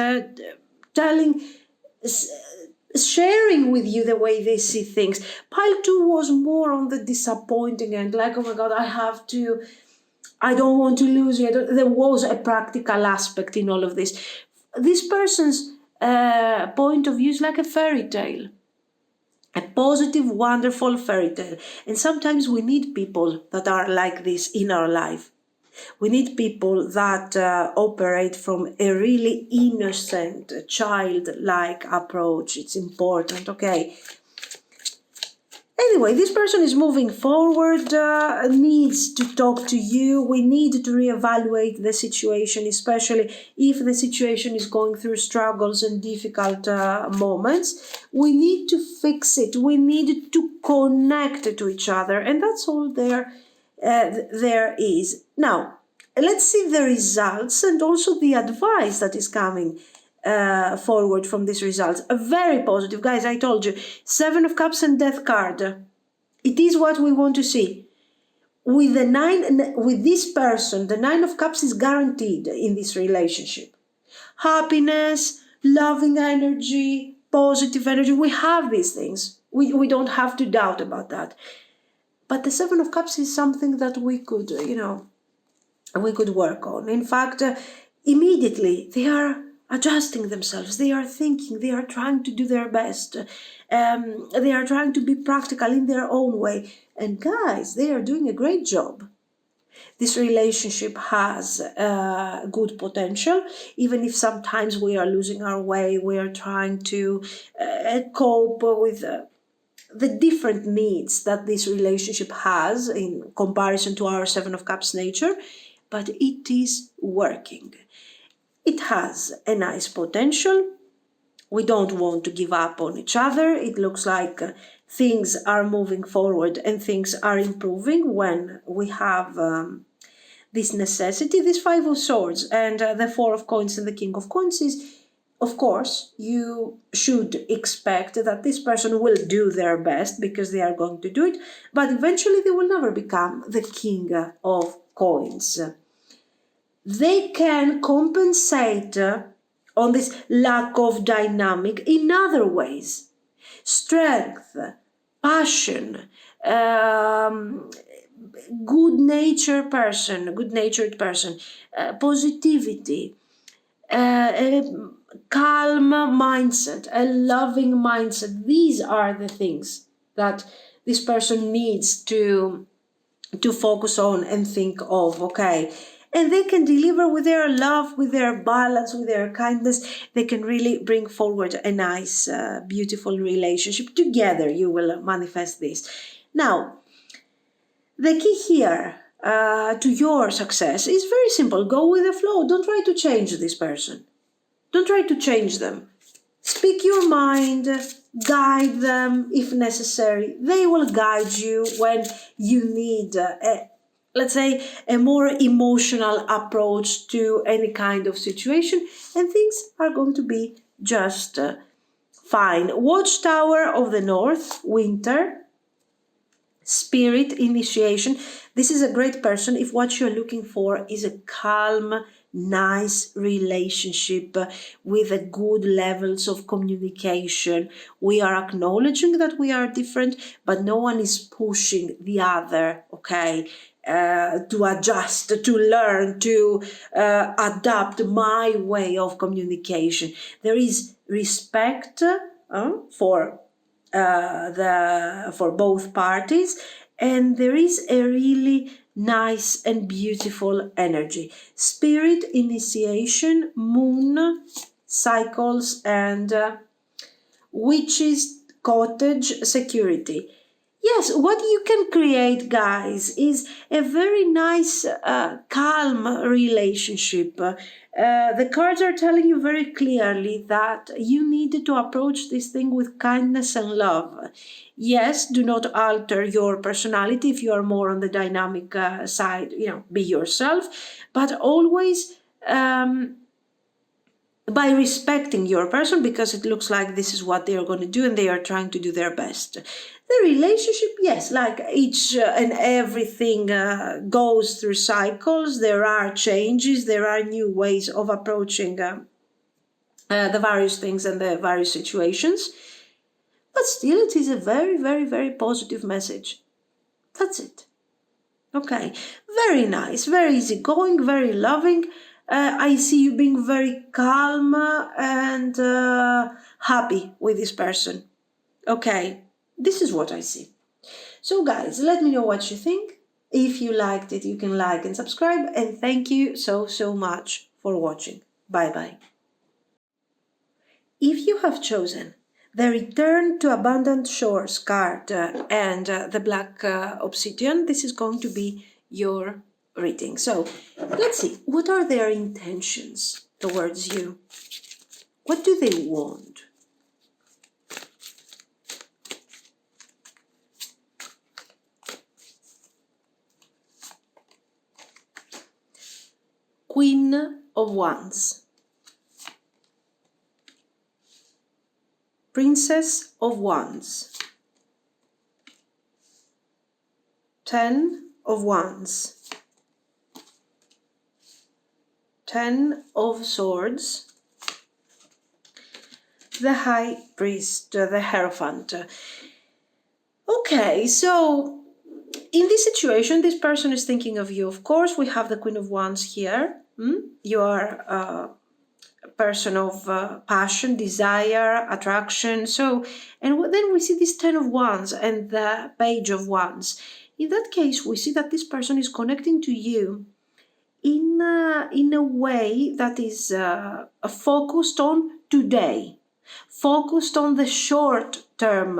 sharing with you the way they see things. Pile 2 was more on the disappointing end, like, oh my God, I don't want to lose you. There was a practical aspect in all of this. This person's point of view is like a fairy tale. A positive, wonderful fairy tale. And sometimes we need people that are like this in our life. We need people that operate from a really innocent, childlike approach. It's important, okay? Anyway, this person is moving forward, needs to talk to you. We need to reevaluate the situation, especially if the situation is going through struggles and difficult moments. We need to fix it. We need to connect to each other. And that's all there is. Now, let's see the results and also the advice that is coming forward from these results. Very positive, guys. I told you, Seven of Cups and Death card. It is what we want to see. With the with this person, the Nine of Cups is guaranteed in this relationship. Happiness, loving energy, positive energy. We have these things. We don't have to doubt about that. But the Seven of Cups is something that we could, we could work on. In fact, immediately they are adjusting themselves. They are thinking. They are trying to do their best. They are trying to be practical in their own way. And guys, they are doing a great job. This relationship has good potential, even if sometimes we are losing our way. We are trying to cope with the different needs that this relationship has in comparison to our Seven of Cups nature, but it is working. It has a nice potential. We don't want to give up on each other. It looks like things are moving forward and things are improving when we have this necessity, this Five of Swords, and the Four of Coins and the King of Coins is, of course, you should expect that this person will do their best because they are going to do it, but eventually they will never become the King of Coins. They can compensate on this lack of dynamic in other ways. Strength, passion, good-natured person, positivity, a calm mindset, a loving mindset. These are the things that this person needs to focus on and think of, okay? And they can deliver with their love, with their balance, with their kindness. They can really bring forward a nice, beautiful relationship. Together you will manifest this. Now, the key here to your success is very simple. Go with the flow. Don't try to change this person. Don't try to change them. Speak your mind, guide them if necessary. They will guide you when you need, let's say, a more emotional approach to any kind of situation, and things are going to be just fine. Watchtower of the North, Winter. Spirit initiation. This is a great person if what you're looking for is a calm, nice relationship with a good levels of communication. We are acknowledging that we are different, but no one is pushing the other, okay? To adjust, to learn, to adapt my way of communication. There is respect for for both parties, and there is a really nice and beautiful energy. Spirit initiation, moon cycles, and witch's cottage security. Yes, what you can create, guys, is a very nice, calm relationship. The cards are telling you very clearly that you need to approach this thing with kindness and love. Yes, do not alter your personality if you are more on the dynamic side, be yourself, but always by respecting your person, because it looks like this is what they are going to do and they are trying to do their best. The relationship, yes, like each and everything goes through cycles. There are changes, there are new ways of approaching the various things and the various situations. But still, it is a very, very, very positive message. That's it. Okay, very nice, very easygoing, very loving. I see you being very calm and happy with this person. Okay, this is what I see. So guys, let me know what you think. If you liked it, you can like and subscribe. And thank you so, so much for watching. Bye-bye. If you have chosen the Return to Abundant Shores card and the Black Obsidian, this is going to be your reading. So let's see, what are their intentions towards you? What do they want? Queen of Wands, Princess of Wands, 10 of Wands, 10 of Swords, the High Priest, the Hierophant. Okay, so in this situation, this person is thinking of you. Of course, we have the Queen of Wands here. You are a person of passion, desire, attraction. So, and then we see this 10 of Wands and the Page of Wands. In that case, we see that this person is connecting to you in a way that is focused on today, focused on the short-term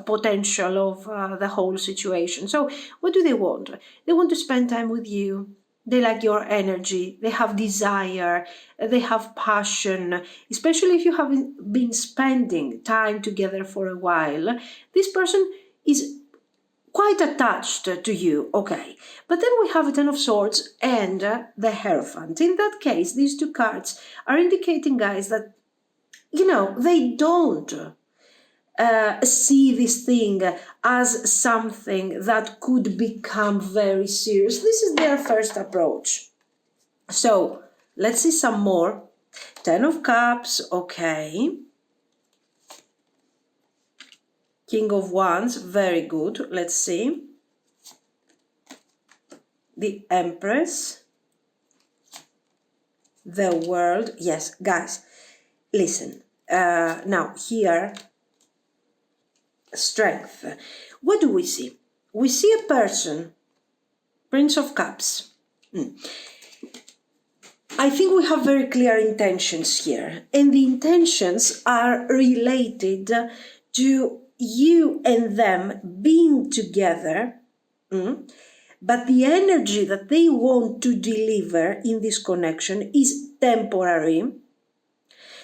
potential of the whole situation. So what do they want? They want to spend time with you. They like your energy. They have desire. They have passion, especially if you haven't been spending time together for a while. This person is quite attached to you, okay. But then we have a 10 of Swords and the Hierophant. In that case, these two cards are indicating, guys, that, you know, they don't see this thing as something that could become very serious. This is their first approach. So let's see some more. 10 of Cups, okay. King of Wands, very good. Let's see. The Empress. The World. Yes, guys, listen. Now, here, Strength. What do we see? We see a person, Prince of Cups. I think we have very clear intentions here. And the intentions are related to you and them being together, but the energy that they want to deliver in this connection is temporary.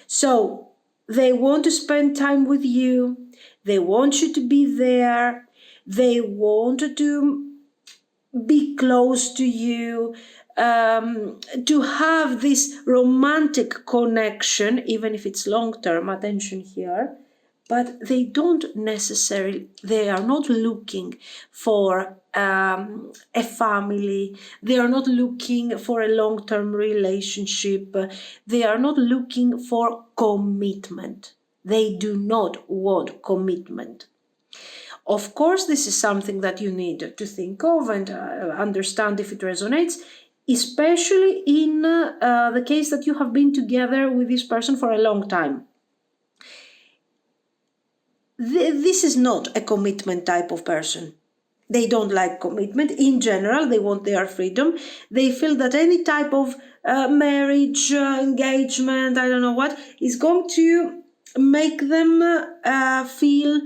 So they want to spend time with you, they want you to be there, they want to be close to you, to have this romantic connection, even if it's long-term, attention here. But they don't necessarily, they are not looking for a family, they are not looking for a long-term relationship, they are not looking for commitment. They do not want commitment. Of course, this is something that you need to think of and understand if it resonates, especially in the case that you have been together with this person for a long time. This is not a commitment type of person. They don't like commitment. In general, they want their freedom. They feel that any type of marriage, engagement, I don't know what, is going to make them feel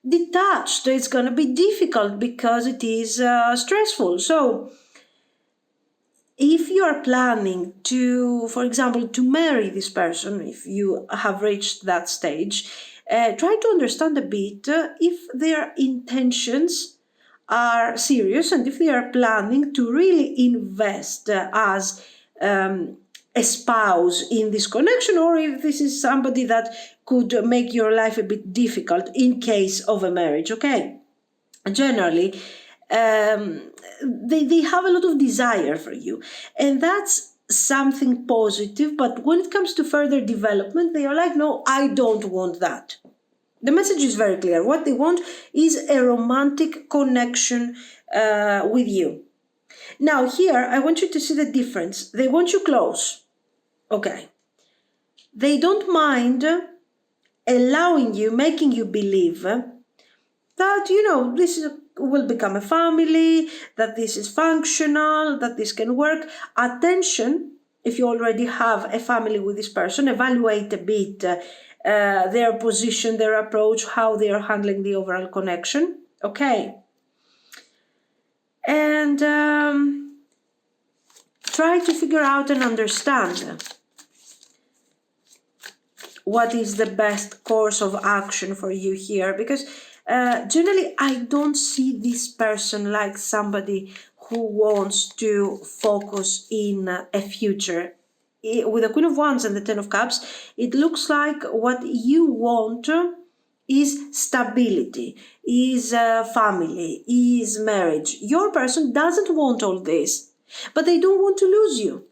detached. It's going to be difficult because it is stressful. So if you are planning to, for example, to marry this person, if you have reached that stage, try to understand a bit if their intentions are serious and if they are planning to really invest as a spouse in this connection, or if this is somebody that could make your life a bit difficult in case of a marriage, okay? Generally, they have a lot of desire for you, and that's something positive. But when it comes to further development, they are like, no, I don't want that. The message is very clear. What they want is a romantic connection with you. Now here, I want you to see the difference. They want you close. Okay. They don't mind allowing you, making you believe that, you know, will become a family, that this is functional, that this can work. Attention, if you already have a family with this person, evaluate a bit their position, their approach, how they are handling the overall connection. Okay. And try to figure out and understand what is the best course of action for you here, because generally I don't see this person like somebody who wants to focus in a future. With the Queen of Wands and the Ten of Cups, it looks like what you want is stability, is family, is marriage. Your person doesn't want all this, but they don't want to lose you.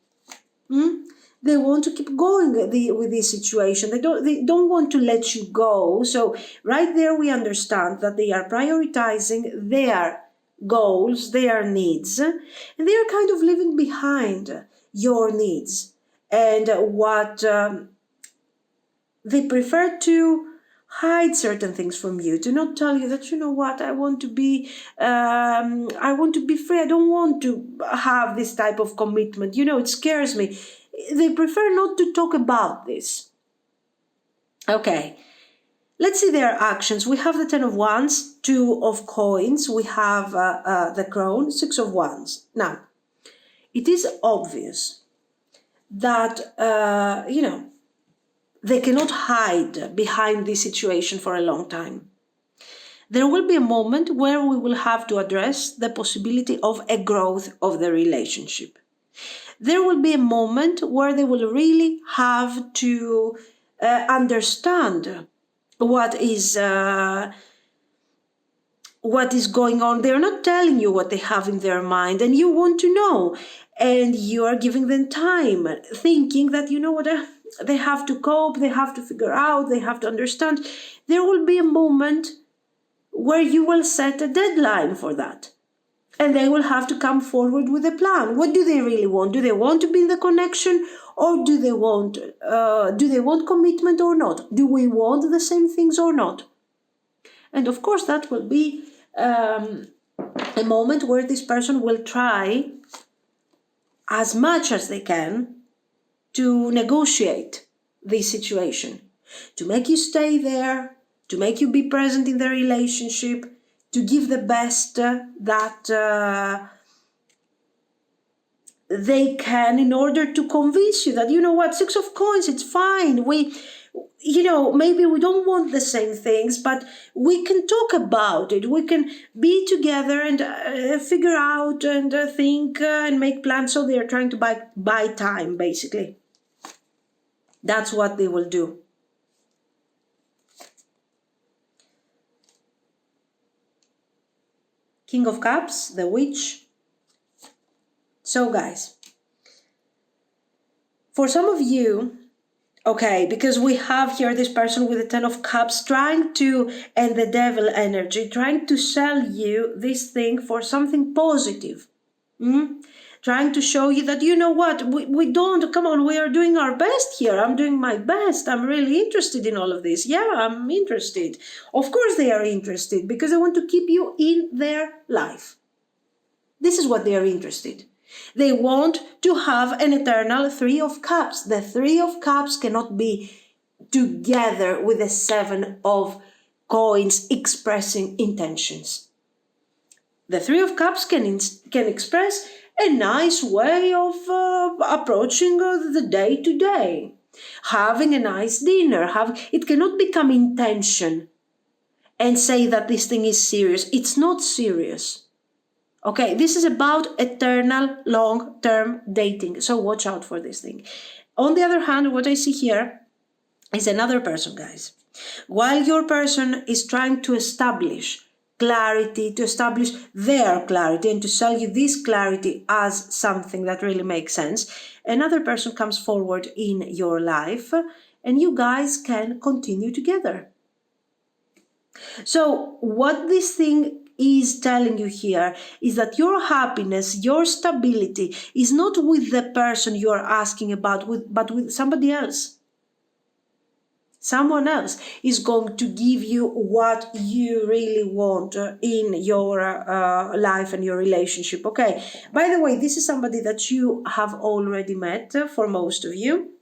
They want to keep going with this situation. They don't want to let you go. So right there we understand that they are prioritizing their goals, their needs, and they are kind of leaving behind your needs and what they prefer to hide certain things from you, to not tell you that, you know what, I want to be free. I don't want to have this type of commitment. It scares me. They prefer not to talk about this. Okay, let's see their actions. We have the Ten of Wands, Two of Coins. We have the Crown, Six of Wands. Now, it is obvious that, they cannot hide behind this situation for a long time. There will be a moment where we will have to address the possibility of a growth of the relationship. There will be a moment where they will really have to understand what is going on. They're not telling you what they have in their mind, and you want to know. And you are giving them time, thinking that, they have to cope, they have to figure out, they have to understand. There will be a moment where you will set a deadline for that. And they will have to come forward with a plan. What do they really want? Do they want to be in the connection, or do they want commitment or not? Do we want the same things or not? And of course, that will be a moment where this person will try as much as they can to negotiate this situation, to make you stay there, to make you be present in the relationship, to give the best that they can, in order to convince you that, Six of Coins, it's fine. Maybe we don't want the same things, but we can talk about it. We can be together and figure out and think and make plans. So they are trying to buy time, basically. That's what they will do. King of Cups, the Witch. So guys, for some of you, okay, because we have here this person with the Ten of Cups and the Devil energy, trying to sell you this thing for something positive. Trying to show you that, we don't, come on, we are doing our best here. I'm doing my best. I'm really interested in all of this. Yeah, I'm interested. Of course they are interested, because they want to keep you in their life. This is what they are interested. They want to have an eternal Three of Cups. The Three of Cups cannot be together with the Seven of Coins expressing intentions. The Three of Cups can express a nice way of approaching the day-to-day, having a nice dinner. It cannot become intention and say that this thing is serious. It's not serious. Okay, this is about eternal, long-term dating. So watch out for this thing. On the other hand, what I see here is another person, guys. While your person is trying to establish clarity, to establish their clarity, and to sell you this clarity as something that really makes sense, another person comes forward in your life, and you guys can continue together. So what this thing is telling you here is that your happiness, your stability is not with the person you are asking about, but with somebody else. Someone else is going to give you what you really want in your life and your relationship. Okay, by the way, this is somebody that you have already met for most of you.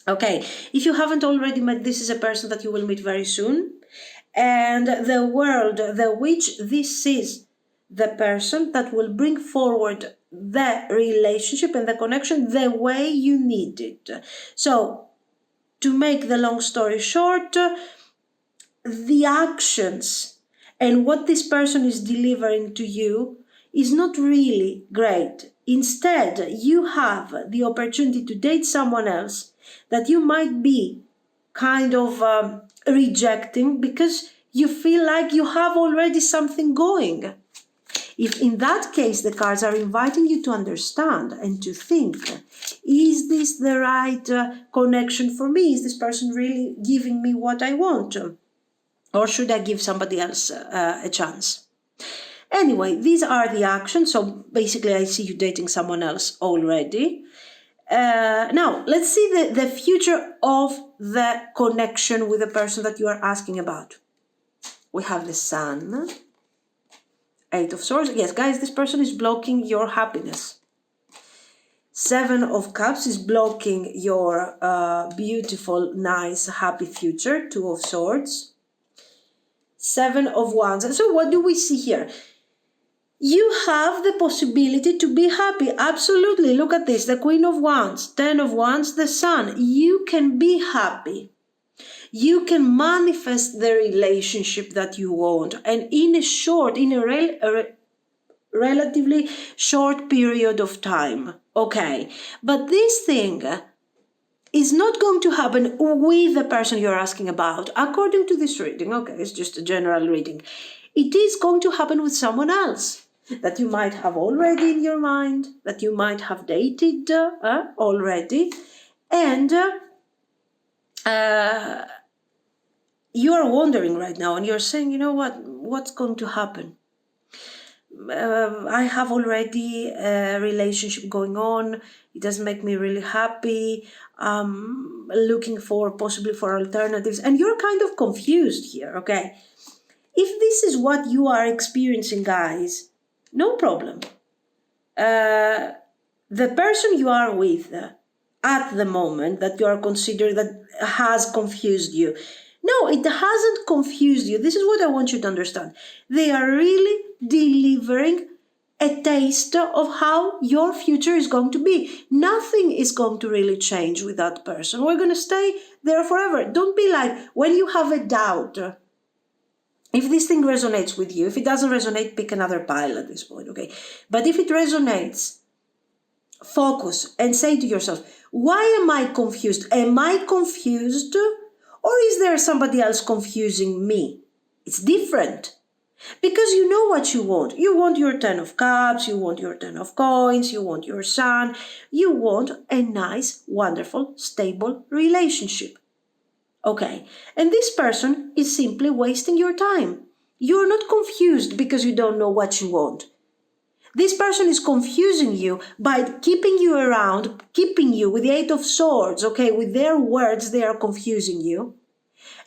Okay, if you haven't already met, this is a person that you will meet very soon. And the World, the Witch, this is the person that will bring forward the relationship and the connection the way you need it. So, to make the long story short, the actions and what this person is delivering to you is not really great. Instead, you have the opportunity to date someone else that you might be kind of rejecting because you feel like you have already something going. If in that case the cards are inviting you to understand and to think, is this the right connection for me? Is this person really giving me what I want? Or should I give somebody else a chance? Anyway, these are the actions. So basically I see you dating someone else already. Now, let's see the future of the connection with the person that you are asking about. We have the Sun, Eight of Swords. Yes, guys, this person is blocking your happiness. Seven of Cups is blocking your beautiful, nice, happy future. Two of Swords. Seven of Wands. So what do we see here? You have the possibility to be happy. Absolutely. Look at this. The Queen of Wands, Ten of Wands, the Sun. You can be happy. You can manifest the relationship that you want. And in a relatively short period of time. Okay. But this thing is not going to happen with the person you're asking about. According to this reading, okay, it's just a general reading. It is going to happen with someone else that you might have already in your mind, that you might have dated already, and you are wondering right now, and you're saying, you know what's going to happen? I have already a relationship going on. It doesn't make me really happy. Looking for possibly for alternatives, and you're kind of confused here, okay? If this is what you are experiencing, guys, no problem. The person you are with at the moment that you are considering that has confused you. No, it hasn't confused you. This is what I want you to understand. They are really delivering a taste of how your future is going to be. Nothing is going to really change with that person. We're going to stay there forever. Don't be like, when you have a doubt, if this thing resonates with you, if it doesn't resonate, pick another pile at this point, okay? But if it resonates, focus and say to yourself, why am I confused? Am I confused? Or is there somebody else confusing me? It's different. Because you know what you want. You want your Ten of Cups, you want your Ten of Coins, you want your Sun. You want a nice, wonderful, stable relationship. Okay, and this person is simply wasting your time. You're not confused because you don't know what you want. This person is confusing you by keeping you around, keeping you with the Eight of Swords, okay? With their words, they are confusing you.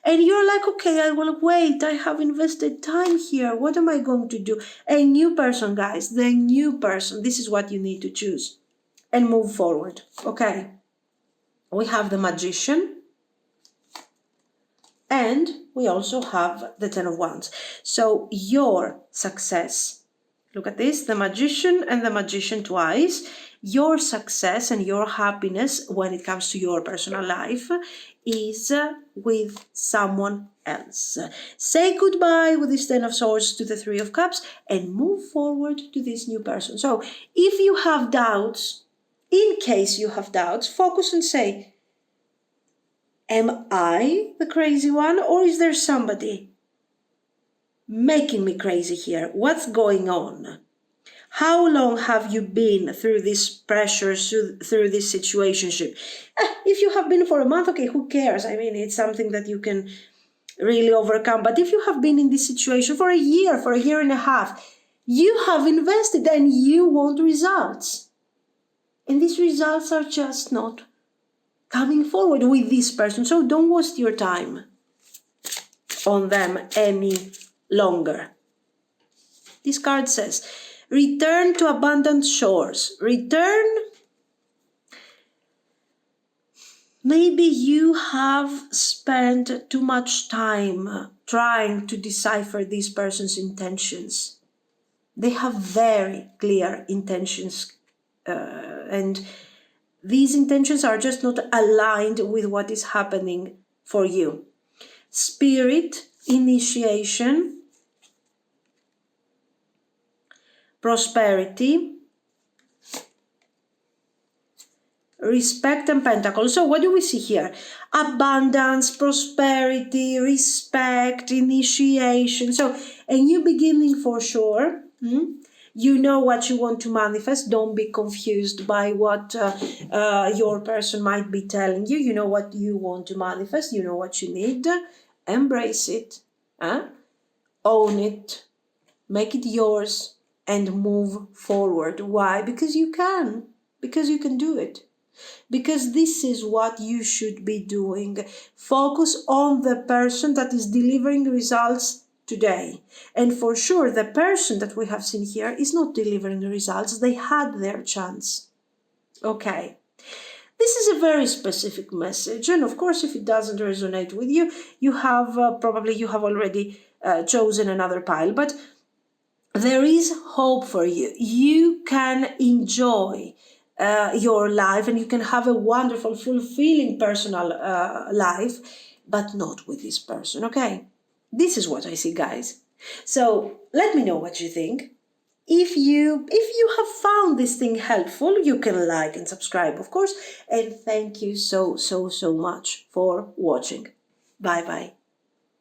And you're like, okay, I will wait. I have invested time here. What am I going to do? A new person, guys, the new person. This is what you need to choose and move forward, okay? We have the Magician. And we also have the Ten of Wands. So your success, look at this, the Magician and the Magician twice. Your success and your happiness when it comes to your personal life is with someone else. Say goodbye with this Ten of Swords to the Three of Cups and move forward to this new person. So if you have doubts, in case you have doubts, focus and say, am I the crazy one, or is there somebody making me crazy here? What's going on? How long have you been through this pressure, through this situationship? If you have been for a month, okay, who cares? I mean, it's something that you can really overcome. But if you have been in this situation for a year and a half, you have invested and you want results. And these results are just not coming forward with this person. So don't waste your time on them any longer. This card says, return to abundant shores. Return. Maybe you have spent too much time trying to decipher this person's intentions. They have very clear intentions, and these intentions are just not aligned with what is happening for you. Spirit, initiation. prosperity, respect, and pentacles. So what do we see here? Abundance, prosperity, respect, initiation. So a new beginning for sure. You know what you want to manifest. Don't be confused by what your person might be telling you. You know what you want to manifest. You know what you need. Embrace it. Own it. Make it yours and move forward. Why? Because you can. Because you can do it. Because this is what you should be doing. Focus on the person that is delivering results today. And for sure, the person that we have seen here is not delivering results. They had their chance. Okay. This is a very specific message. And of course, if it doesn't resonate with you, you have probably you have already chosen another pile. But there is hope for you. You can enjoy your life and you can have a wonderful, fulfilling personal life, but not with this person, okay? This is what I see, guys. So let me know what you think. If you have found this thing helpful, you can like and subscribe, of course. And thank you so much for watching. Bye-bye.